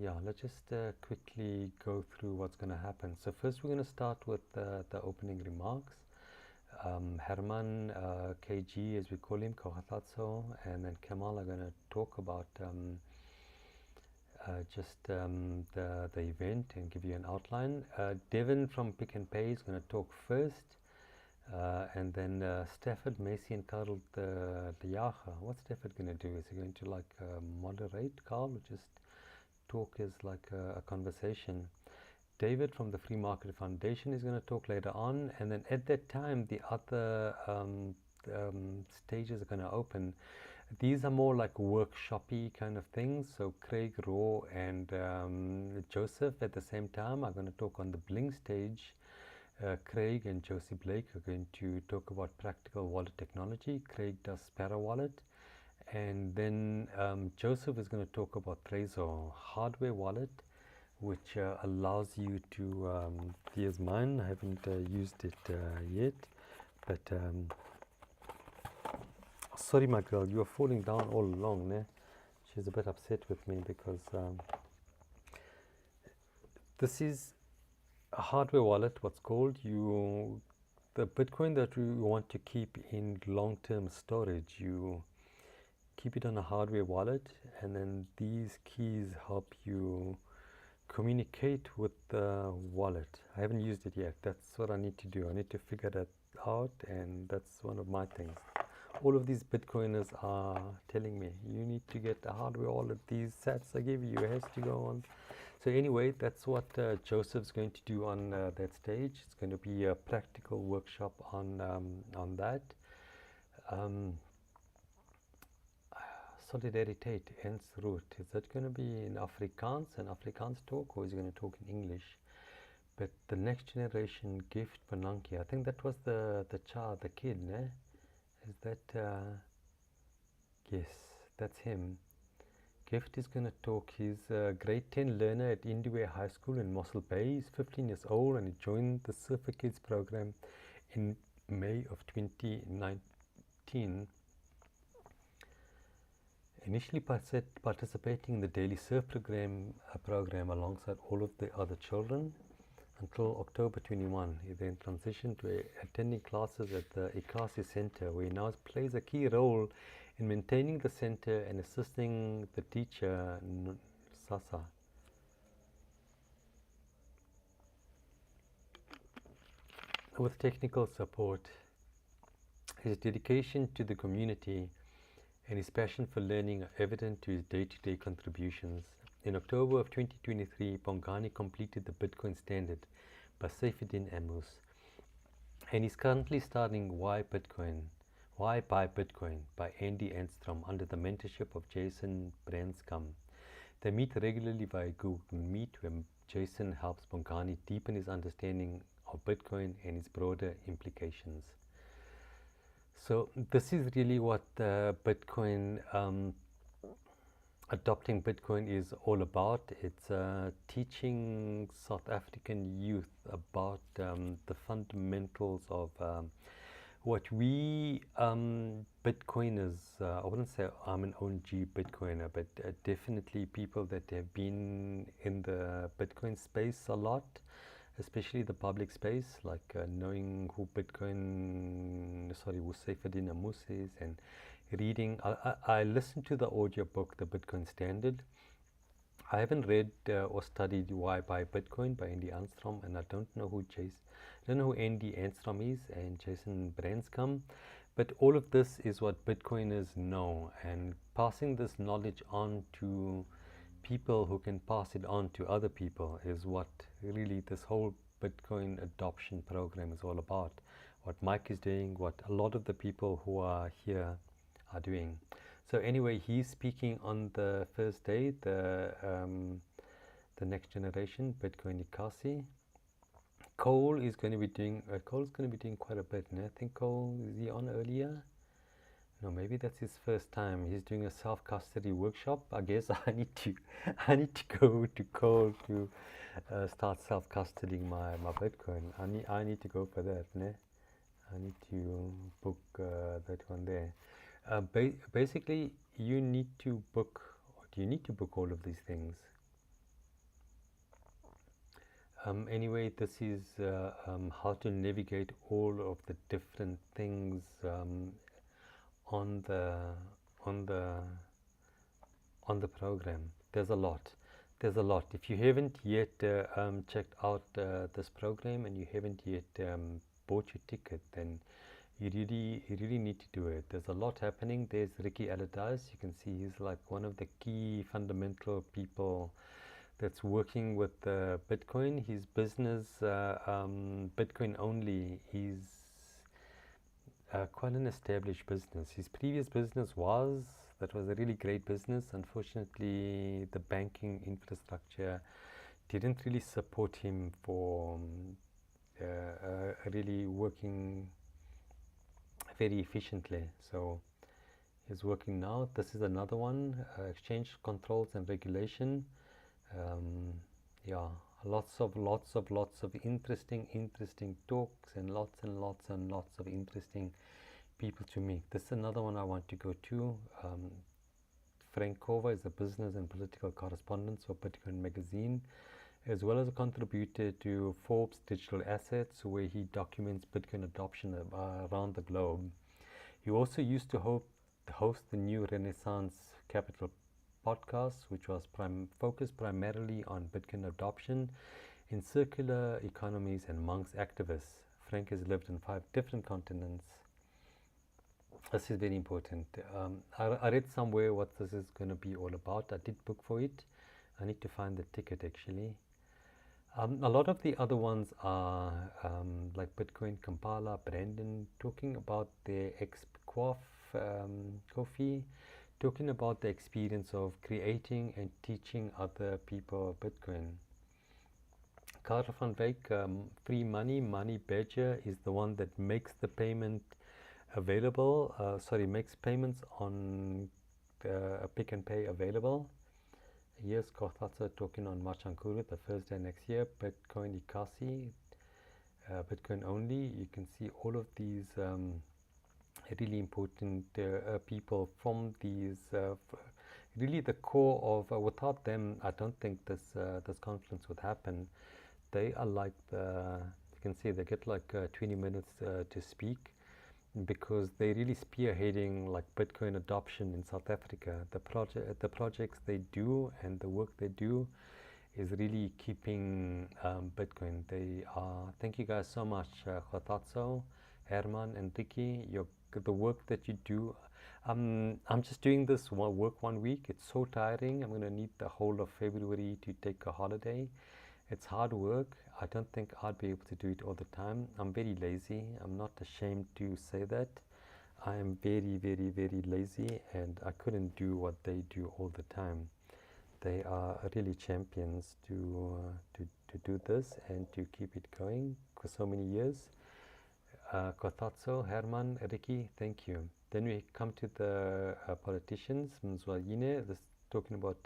yeah, let's just quickly go through what's going to happen. So first we're going to start with the opening remarks. Herman, KG as we call him, Kohatatso, and then Kemal are going to talk about just the event and give you an outline. Devin from Pick and Pay is going to talk first, and then Stafford, Macy and Carl the Yaha. What's Stafford going to do? Is he going to like moderate Carl, or just talk as like a conversation? David from the Free Market Foundation is going to talk later on, and then at that time the other stages are going to open. These are more like workshopy kind of things. So Craig, Raw and Joseph at the same time are going to talk on the Bling stage. Craig and Josie Blake are going to talk about practical wallet technology. Craig does Sparrow Wallet, and then Joseph is going to talk about Trezor hardware wallet, which allows you to, here's mine, I haven't used it yet, but sorry my girl, you are falling down all along, né? She's a bit upset with me because this is a hardware wallet, what's called, the Bitcoin that you want to keep in long-term storage, you keep it on a hardware wallet, and then these keys help you communicate with the wallet. I haven't used it yet. That's what I need to do. I need to figure that out, and that's one of my things. All of these Bitcoiners are telling me, you need to get a hardware wallet. These sats I give you has to go on. So anyway, that's what Joseph's going to do on that stage. It's going to be a practical workshop on that. Solidariteit ens root. Is that going to be in Afrikaans, an Afrikaans talk, or is it going to talk in English? But the next generation gift Pananki, I think that was the child, the kid, ne? Is that, yes, that's him. Gift is going to talk. He's a grade 10 learner at Indieware High School in Mossel Bay. He's 15 years old and he joined the Surfer Kids program in May of 2019. Initially participating in the daily surf program alongside all of the other children until October 21. He then transitioned to attending classes at the Ikasi Center, where he now plays a key role in maintaining the center and assisting the teacher, Sasa. With technical support. His dedication to the community and his passion for learning are evident to his day-to-day contributions. In October of 2023, Bongani completed the Bitcoin Standard by Saifuddin Amos, and he's currently starting Why Buy Bitcoin by Andy Enstrom under the mentorship of Jason Branscombe. They meet regularly via Google Meet, where Jason helps Bongani deepen his understanding of Bitcoin and its broader implications. So this is really what Bitcoin, adopting Bitcoin is all about. It's teaching South African youth about the fundamentals of what we Bitcoiners, I wouldn't say I'm an OG Bitcoiner, but definitely people that have been in the Bitcoin space a lot, especially the public space, like knowing who Saifeddin Ammous is, and reading. I listened to the audio book, The Bitcoin Standard. I haven't read or studied Why Buy Bitcoin by Andy Armstrong, and I don't know who Andy Armstrong is and Jason Branscombe, but all of this is what Bitcoiners know, and passing this knowledge on to people who can pass it on to other people is what really this whole Bitcoin adoption program is all about. What Mike is doing, what a lot of the people who are here are doing. So anyway, he's speaking on the first day, the next generation Bitcoin Ikasi. Cole is going to be doing quite a bit. And I think Cole, is he on earlier? No, maybe that's his first time. He's doing a self-custody workshop. I guess I need to go to Cole to start self-custodying my Bitcoin. I need to go for that, ne? I need to book that one there. Basically, you need to book all of these things. Anyway, this is how to navigate all of the different things on the program. There's a lot. If you haven't yet checked out this program and you haven't yet bought your ticket, then you really need to do it. There's a lot happening. There's Ricky Allardyce. You can see he's like one of the key fundamental people that's working with Bitcoin. His business, Bitcoin only, is quite an established business. His previous business was a really great business. Unfortunately, the banking infrastructure didn't really support him for really working very efficiently. So he's working now. This is another one, exchange controls and regulation. Yeah, lots of interesting talks, and lots of interesting people to meet. This is another one I want to go to. Frank Kova is a business and political correspondent for Bitcoin Magazine, as well as a contributor to Forbes Digital Assets, where he documents Bitcoin adoption around the globe. He also used to host the New Renaissance Capital podcast, which was focused primarily on Bitcoin adoption in circular economies and amongst activists. Frank has lived in 5 different continents. This is very important. I read somewhere what this is going to be all about. I did book for it. I need to find the ticket actually. A lot of the other ones are like Bitcoin Kampala, Brandon, talking about their Kofi, talking about the experience of creating and teaching other people Bitcoin. Carter van Wyk, Free Money Badger is the one that makes the payment available, makes payments on Pick and Pay available. Here's Kothatsa talking on Machankuru, the first day next year. Bitcoin Ikasi, Bitcoin only. You can see all of these really important people from these, really the core of, without them, I don't think this conference would happen. They are like you can see they get like 20 minutes to speak, because they're really spearheading like Bitcoin adoption in South Africa. The projects they do and the work they do is really keeping Bitcoin. They are. Thank you guys so much, Kothatso, Herman, and Ricky. The work that you do. I'm just doing this work 1 week. It's so tiring. I'm going to need the whole of February to take a holiday. It's hard work. I don't think I'd be able to do it all the time. I'm very lazy. I'm not ashamed to say that. I am very lazy, and I couldn't do what they do all the time. They are really champions to do this and to keep it going for so many years. Kothatso, Herman, Ricky, thank you. Then we come to the politicians. Mzwayine, this talking about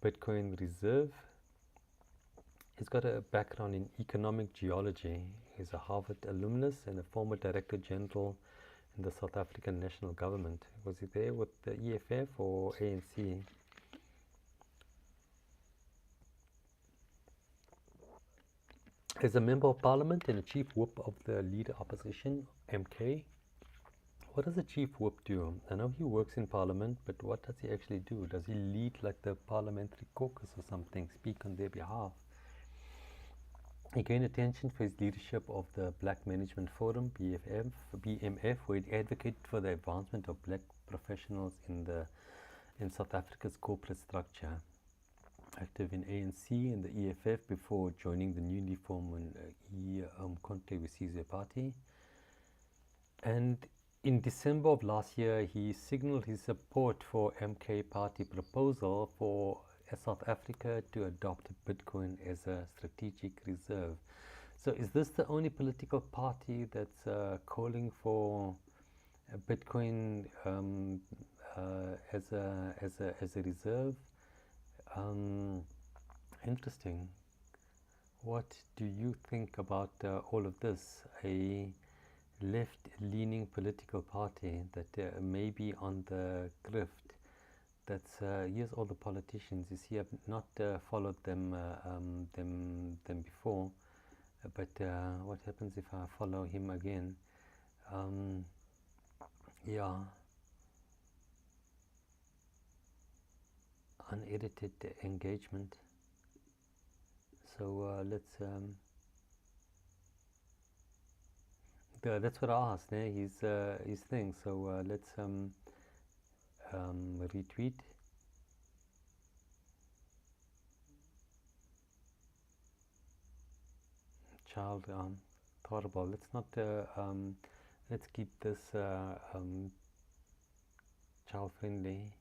Bitcoin Reserve. He's got a background in economic geology. He's a Harvard alumnus and a former Director General in the South African National Government. Was he there with the EFF or ANC? As a member of parliament and a chief whip of the leader opposition, MK, what does a chief whip do? I know he works in parliament, but what does he actually do? Does he lead like the parliamentary caucus or something, speak on their behalf? He gained attention for his leadership of the Black Management Forum, BMF, where he advocated for the advancement of black professionals in South Africa's corporate structure. Active in ANC and the EFF before joining the newly formed Conte Wesizwe party. And in December of last year, he signaled his support for MK party proposal for South Africa to adopt Bitcoin as a strategic reserve. So is this the only political party that's calling for Bitcoin as a reserve? Interesting. What do you think about all of this? A left-leaning political party that may be on the grift. That's here's all the politicians. You see, I've not followed them before, but what happens if I follow him again? Yeah, unedited engagement. So let's. That's what I asked. His thing. So let's retweet. Child, horrible. Let's not. Let's keep this child friendly.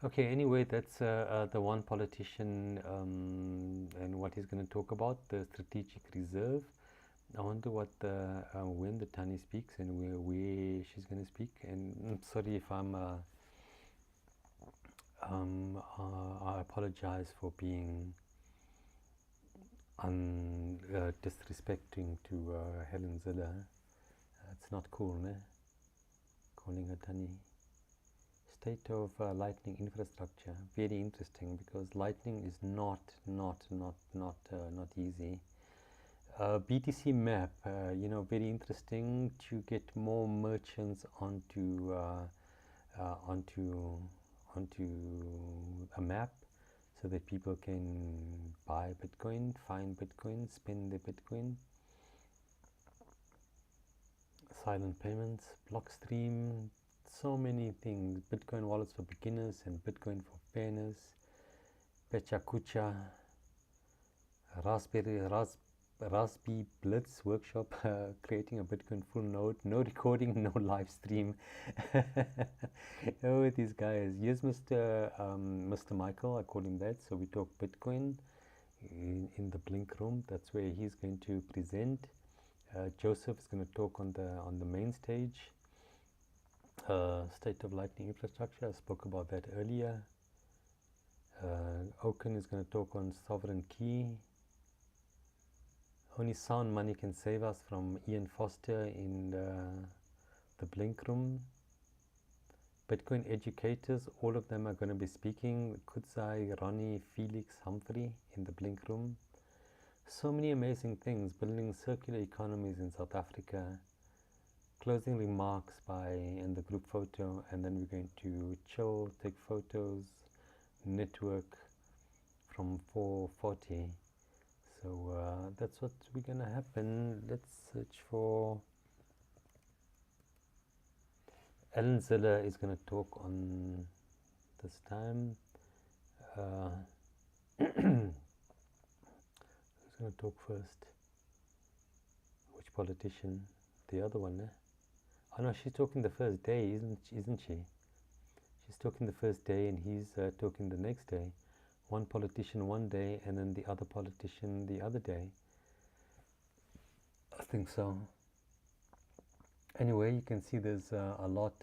Okay, anyway, that's the one politician and what he's going to talk about, the strategic reserve. I wonder what when the Tani speaks and where she's going to speak. And I'm sorry if I apologize for being disrespecting to Helen Ziller. It's not cool, ne? Calling her Tani. State of lightning infrastructure, very interesting, because lightning is not easy. BTC map, very interesting to get more merchants onto a map, so that people can buy Bitcoin, find Bitcoin, spend their Bitcoin. Silent payments, Blockstream. So many things. Bitcoin wallets for beginners and Bitcoin for fairness. Pechakucha, Raspberry Blitz workshop, creating a Bitcoin full node. No recording, no live stream. Oh, these guys. Here's Mr. Michael. I call him that. So we talk Bitcoin in the Blink room. That's where he's going to present. Joseph is going to talk on the main stage. State of lightning infrastructure, I spoke about that earlier. Oaken is going to talk on sovereign key. Only sound money can save us, from Ian Foster in the Blink room. Bitcoin educators, all of them are going to be speaking. Kutzai, Ronnie, Felix, Humphrey in the Blink room. So many amazing things, building circular economies in South Africa. Closing remarks and the group photo, and then we're going to chill, take photos, network from 4:40. So that's what's gonna happen. Let's search for Ellen Ziller is gonna talk on this time. Who's gonna talk first? Which politician? The other one, eh? Oh no, she's talking the first day, isn't she? She's talking the first day, and he's talking the next day. One politician one day, and then the other politician the other day. I think so. Anyway, you can see there's a lot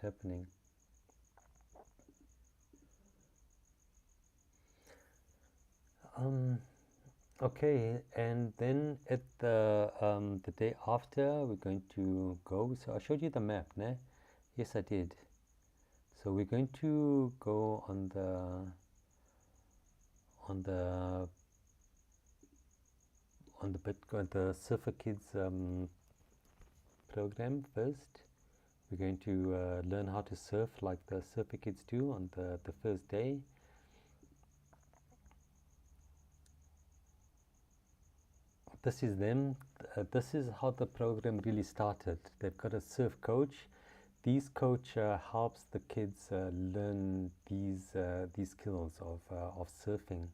happening. Okay, and then at the day after, we're going to go. So I showed you the map, ne? Yes, I did. So we're going to go on the on the Bitcoin, the Surfer Kids program first. We're going to learn how to surf like the Surfer Kids do on the first day. This is them. This is how the program really started. They've got a surf coach. This coach helps the kids learn these skills of surfing.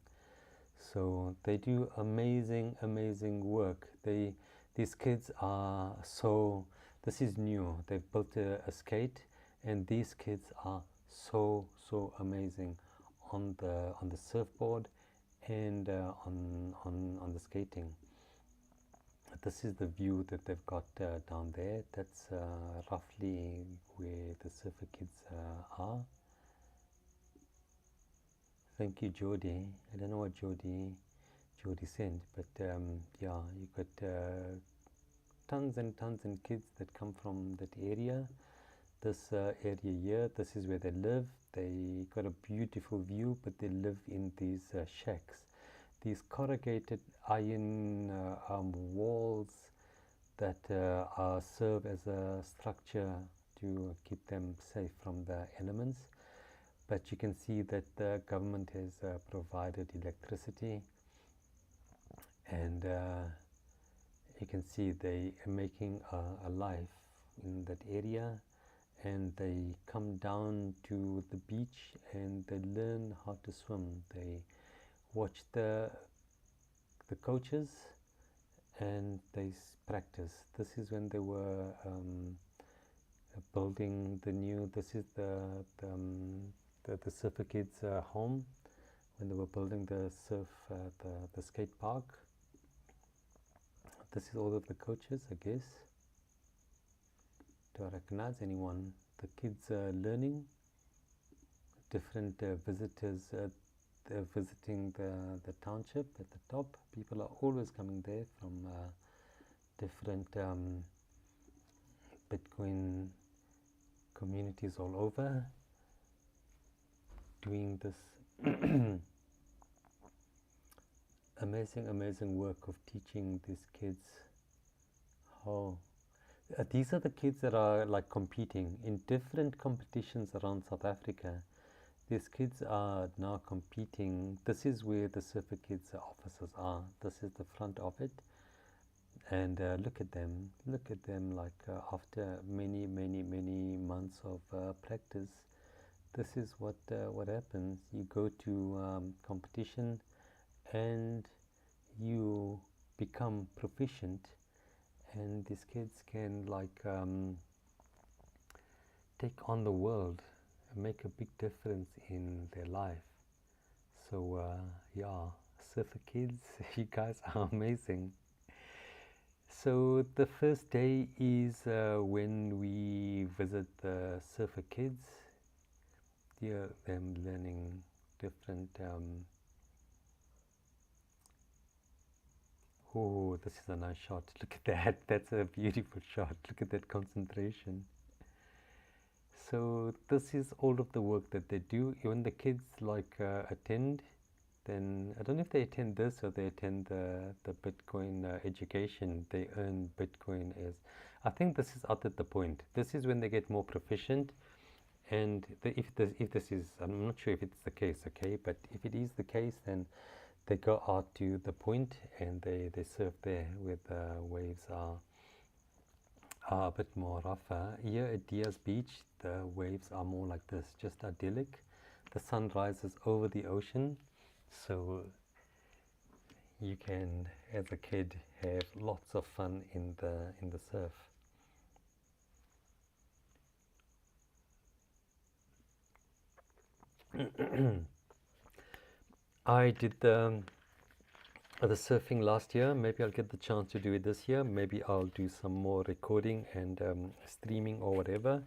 So they do amazing work. These kids are so. This is new. They've built a skate, and these kids are so amazing on the surfboard and on the skating. This is the view that they've got down there. That's roughly where the Surfer Kids are. Thank you, Jody. I don't know what Jody sent, but yeah, you got tons and kids that come from that area. This area here, this is where they live. They got a beautiful view, but they live in these shacks. These corrugated iron walls that serve as a structure to keep them safe from the elements. But you can see that the government has provided electricity, and you can see they are making a life in that area, and they come down to the beach and they learn how to swim. They watch the coaches and they practice. This is when they were building the new. This is the Surfer Kids home when they were building the the skate park. This is all of the coaches, I guess. Do I recognize anyone? The kids are learning. Different visitors. They're visiting the township at the top. People are always coming there from different Bitcoin communities all over, doing this amazing work of teaching these kids how. These are the kids that are like competing in different competitions around South Africa. These kids are now competing. This is where the Surfer Kids offices are. This is the front of it. And look at them. Look at them like after many months of practice. This is what happens. You go to competition and you become proficient. And these kids can like take on the world. Make a big difference in their life. So yeah, Surfer Kids, you guys are amazing. So the first day is when we visit the Surfer Kids. Here them learning different oh, this is a nice shot. Look at that. That's a beautiful shot. Look at that concentration. So this is all of the work that they do. When the kids like attend, then I don't know if they attend this or they attend the Bitcoin education. They earn Bitcoin as, I think this is out at the point. This is when they get more proficient. And if this is, I'm not sure if it's the case, okay, but if it is the case, then they go out to the point and they surf there where the waves are a bit more rougher. Here at Diaz Beach, the waves are more like this, just idyllic. The sun rises over the ocean, so you can, as a kid, have lots of fun in the surf. I did the surfing last year. Maybe I'll get the chance to do it this year. Maybe I'll do some more recording and streaming or whatever.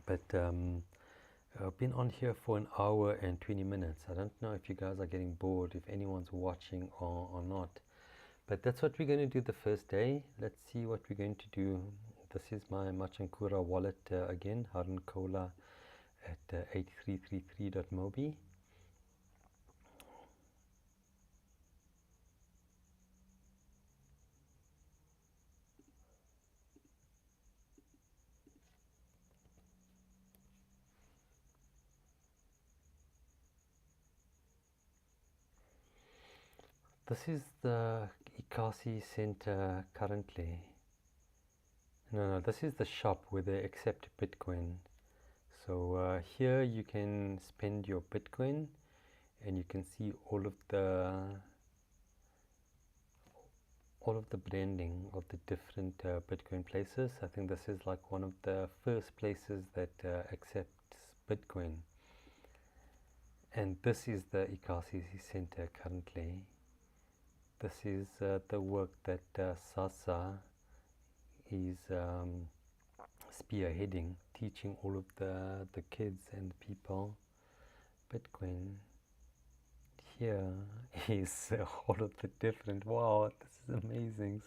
But I've been on here for an hour and 20 minutes. I don't know if you guys are getting bored, if anyone's watching or not. But that's what we're going to do the first day. Let's see what we're going to do. This is my Machankura wallet again, Harun Kola at 8333.mobi. This is the Ikasi Center currently. No, this is the shop where they accept Bitcoin. So here you can spend your Bitcoin, and you can see all of the branding of the different Bitcoin places. I think this is like one of the first places that accepts Bitcoin. And this is the Ikasi Center currently. This is the work that Sasa is spearheading, teaching all of the kids and people Bitcoin. Here is all of the different, wow, this is amazing.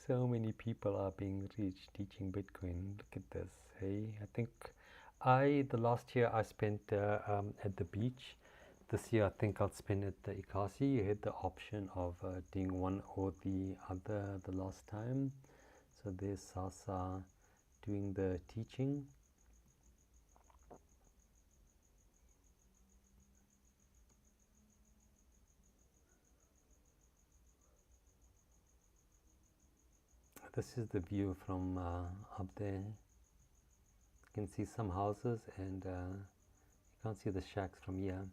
So many people are being reached teaching Bitcoin. Look at this. Hey, I think the last year I spent at the beach. This year I think I'll spend at the Ikasi. You had the option of doing one or the other the last time. So there's Sasa doing the teaching. This is the view from up there. You can see some houses, and you can't see the shacks from here.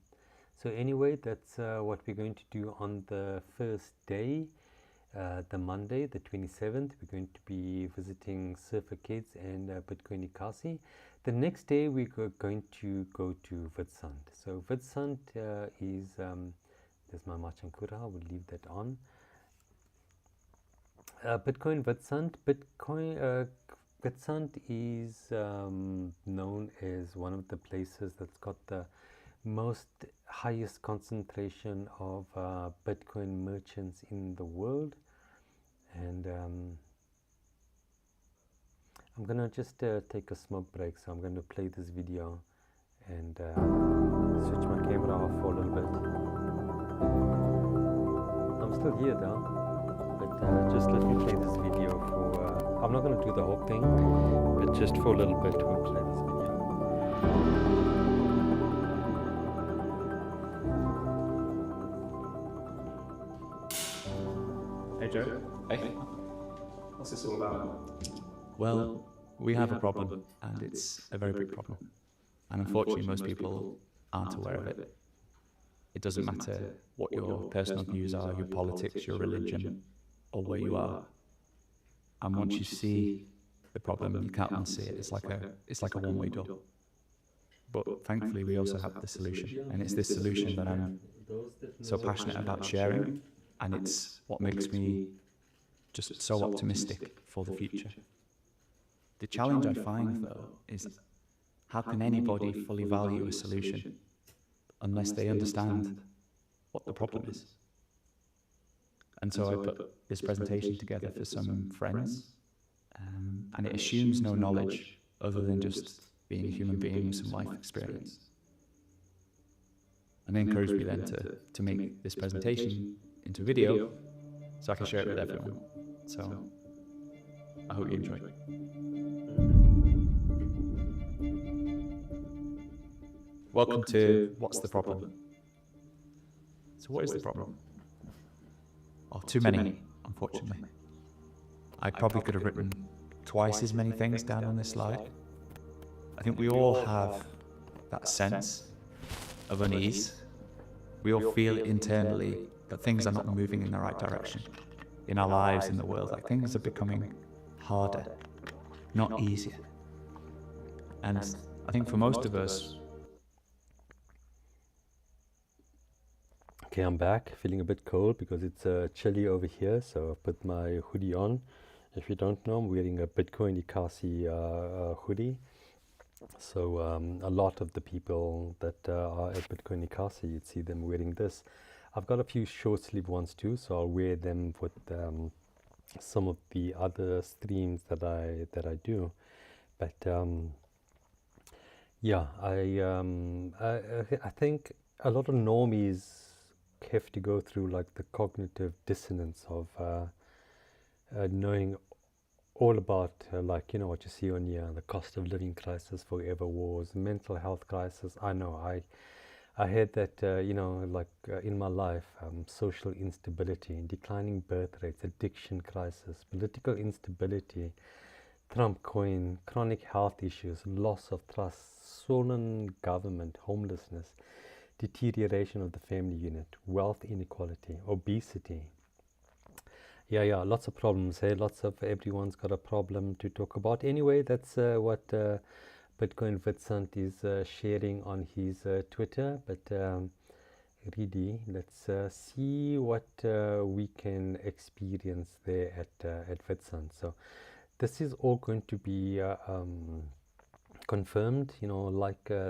So anyway, that's what we're going to do on the first day, the Monday, the 27th. We're going to be visiting Surfer Kids and Bitcoin Ikasi. The next day we're going to go to Witstrand. So Witstrand is, there's my Machankura, I will leave that on. Bitcoin Witstrand. Witstrand is known as one of the places that's got the highest concentration of Bitcoin merchants in the world. And I'm gonna just take a smoke break, so I'm going to play this video and switch my camera off for a little bit. I'm still here though. But just let me play this video for, I'm not going to do the whole thing, but just for a little bit we'll play this video. Hey Joe. Hey. What's this all about? Well, we have a problem, and it's a very big problem. And unfortunately, most people aren't aware of it. It doesn't matter what your personal views are, your politics, your religion, or where you are. And once you see the problem, you can't unsee it. It's like a one-way door. But thankfully, we also have the solution, and it's this solution that I'm so passionate about sharing, and it's what makes me just so optimistic for the future. The challenge I find, though, is how can anybody fully value a solution unless they understand what the problem is? And so I put this presentation together for some friends, and it assumes no knowledge other than just being a human being with some life experience. And they encouraged me then to make this presentation into a video so I can share it with everyone. So I hope you enjoy. Welcome to What's the Problem? So what is the problem? Oh, too many, unfortunately. I probably could have written twice as many things down on this slide. I think we all have that sense of unease. We all feel internally that things are not moving in the right direction. In our lives, in the world, like things are becoming harder, not easier. And I think for most of us, okay, I'm back, feeling a bit cold because it's chilly over here, so I've put my hoodie on. If you don't know, I'm wearing a Bitcoin Ikasi hoodie. So a lot of the people that are at Bitcoin Ikasi, you'd see them wearing this. I've got a few short sleeve ones too, so I'll wear them with some of the other streams that I do. But yeah, I think a lot of normies have to go through like the cognitive dissonance of knowing all about like, you know, what you see on here, the cost of living crisis, forever wars, mental health crisis. I know I heard that, in my life, social instability, declining birth rates, addiction crisis, political instability, Trump coin, chronic health issues, loss of trust, swollen government, homelessness, deterioration of the family unit, wealth inequality, obesity. Yeah, lots of problems. Hey, everyone's got a problem to talk about. Anyway, that's what Bitcoin Vincent is sharing on his Twitter. But really, let's see what we can experience there at Vincent. So this is all going to be confirmed,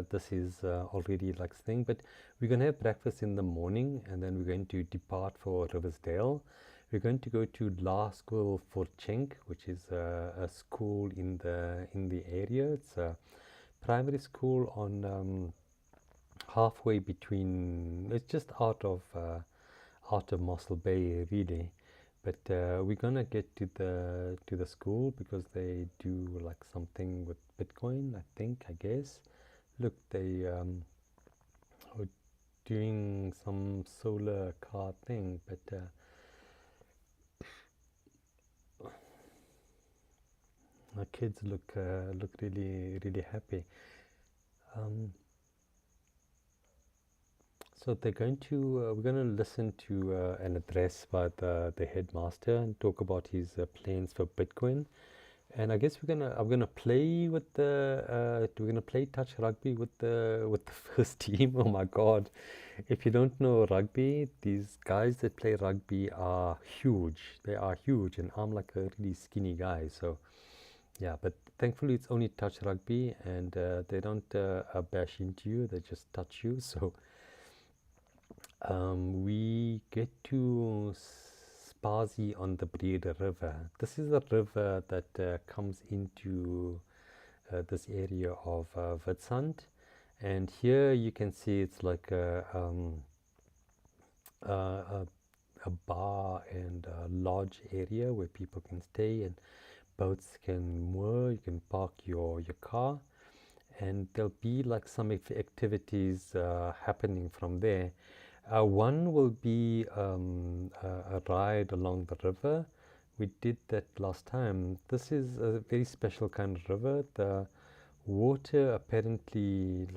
this is already like thing, but we're going to have breakfast in the morning, and then we're going to depart for Riversdale. We're going to go to La School for Chink, which is a school in the area. It's a primary school on halfway between, it's just out of Mossel Bay, really. But we're gonna get to the school because they do like something with Bitcoin, I guess. Look, they are doing some solar car thing, but my kids look really happy. So they're going to we're going to listen to an address by the headmaster and talk about his plans for Bitcoin. And I guess I'm gonna play with we're gonna play touch rugby with the first team. Oh my God! If you don't know rugby, these guys that play rugby are huge. They are huge, and I'm like a really skinny guy. So yeah, but thankfully it's only touch rugby, and they don't bash into you. They just touch you. So we get to Spazi on the Breda River. This is a river that comes into this area of Witstrand, and here you can see it's like a bar and a lodge area where people can stay and boats can moor. You can park your car, and there'll be like some activities happening from there. One will be a ride along the river. We did that last time. This is a very special kind of river. The water apparently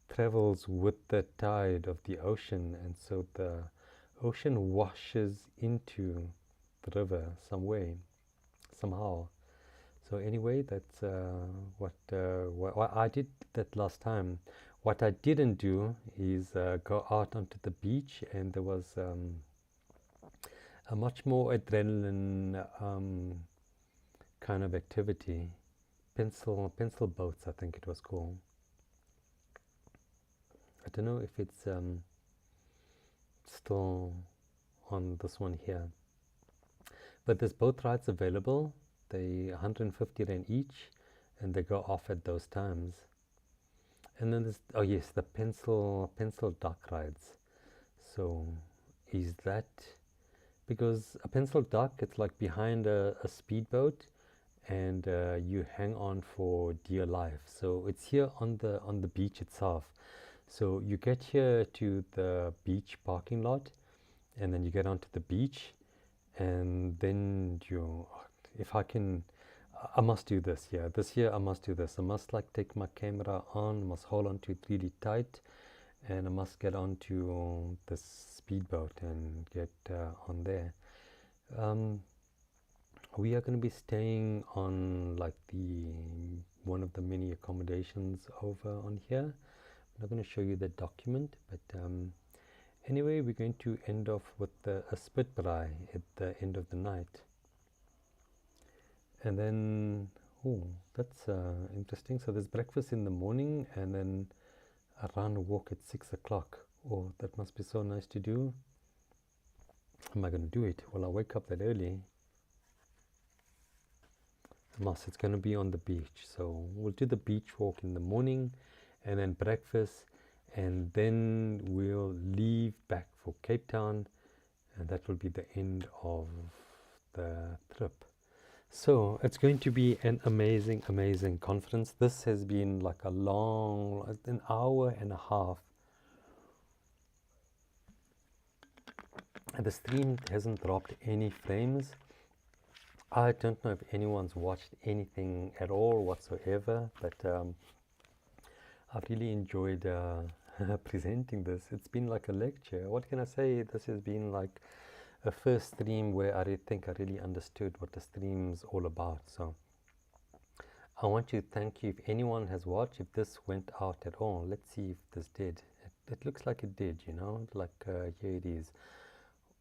travels with the tide of the ocean, and so the ocean washes into the river somehow. So anyway, that's what I did that last time. What I didn't do is go out onto the beach, and there was a much more adrenaline kind of activity. Pencil boats, I think it was called. I don't know if it's still on this one here, but there's boat rides available. They 150 Rand each, and they go off at those times. And then there's, oh yes, the pencil duck rides. So is that, because a pencil duck, it's like behind a speedboat, and you hang on for dear life. So it's here on the beach itself. So you get here to the beach parking lot, and then you get onto the beach, and then I must do this. Yeah, this year I must do this. I must take my camera on, I must hold on to it really tight, and I must get onto the speedboat and get on there. We are going to be staying on one of the many accommodations over on here. I'm not going to show you the document, but anyway, we're going to end off with a spitbraai at the end of the night. And then, that's interesting. So there's breakfast in the morning, and then a round walk at 6 o'clock. Oh, that must be so nice to do. Am I going to do it? Well, I wake up that early. It's going to be on the beach. So we'll do the beach walk in the morning, and then breakfast, and then we'll leave back for Cape Town, and that will be the end of the trip. So it's going to be an amazing conference. This has been like an hour and a half the stream hasn't dropped any frames. I don't know if anyone's watched anything at all whatsoever, but I've really enjoyed presenting this. It's been like a lecture. What can I say? This has been like a first stream where I think I really understood what the stream's all about. So I want to thank you if anyone has watched, if this went out at all. Let's see if this did. It looks like it did, you know, like here it is.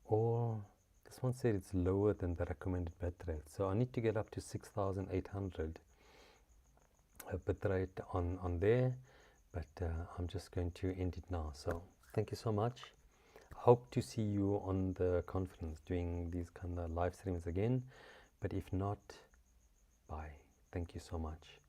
Or this one said it's lower than the recommended bitrate. So I need to get up to 6,800 bitrate on there. But I'm just going to end it now. So thank you so much. Hope to see you on the conference doing these kind of live streams again. But if not, bye. Thank you so much.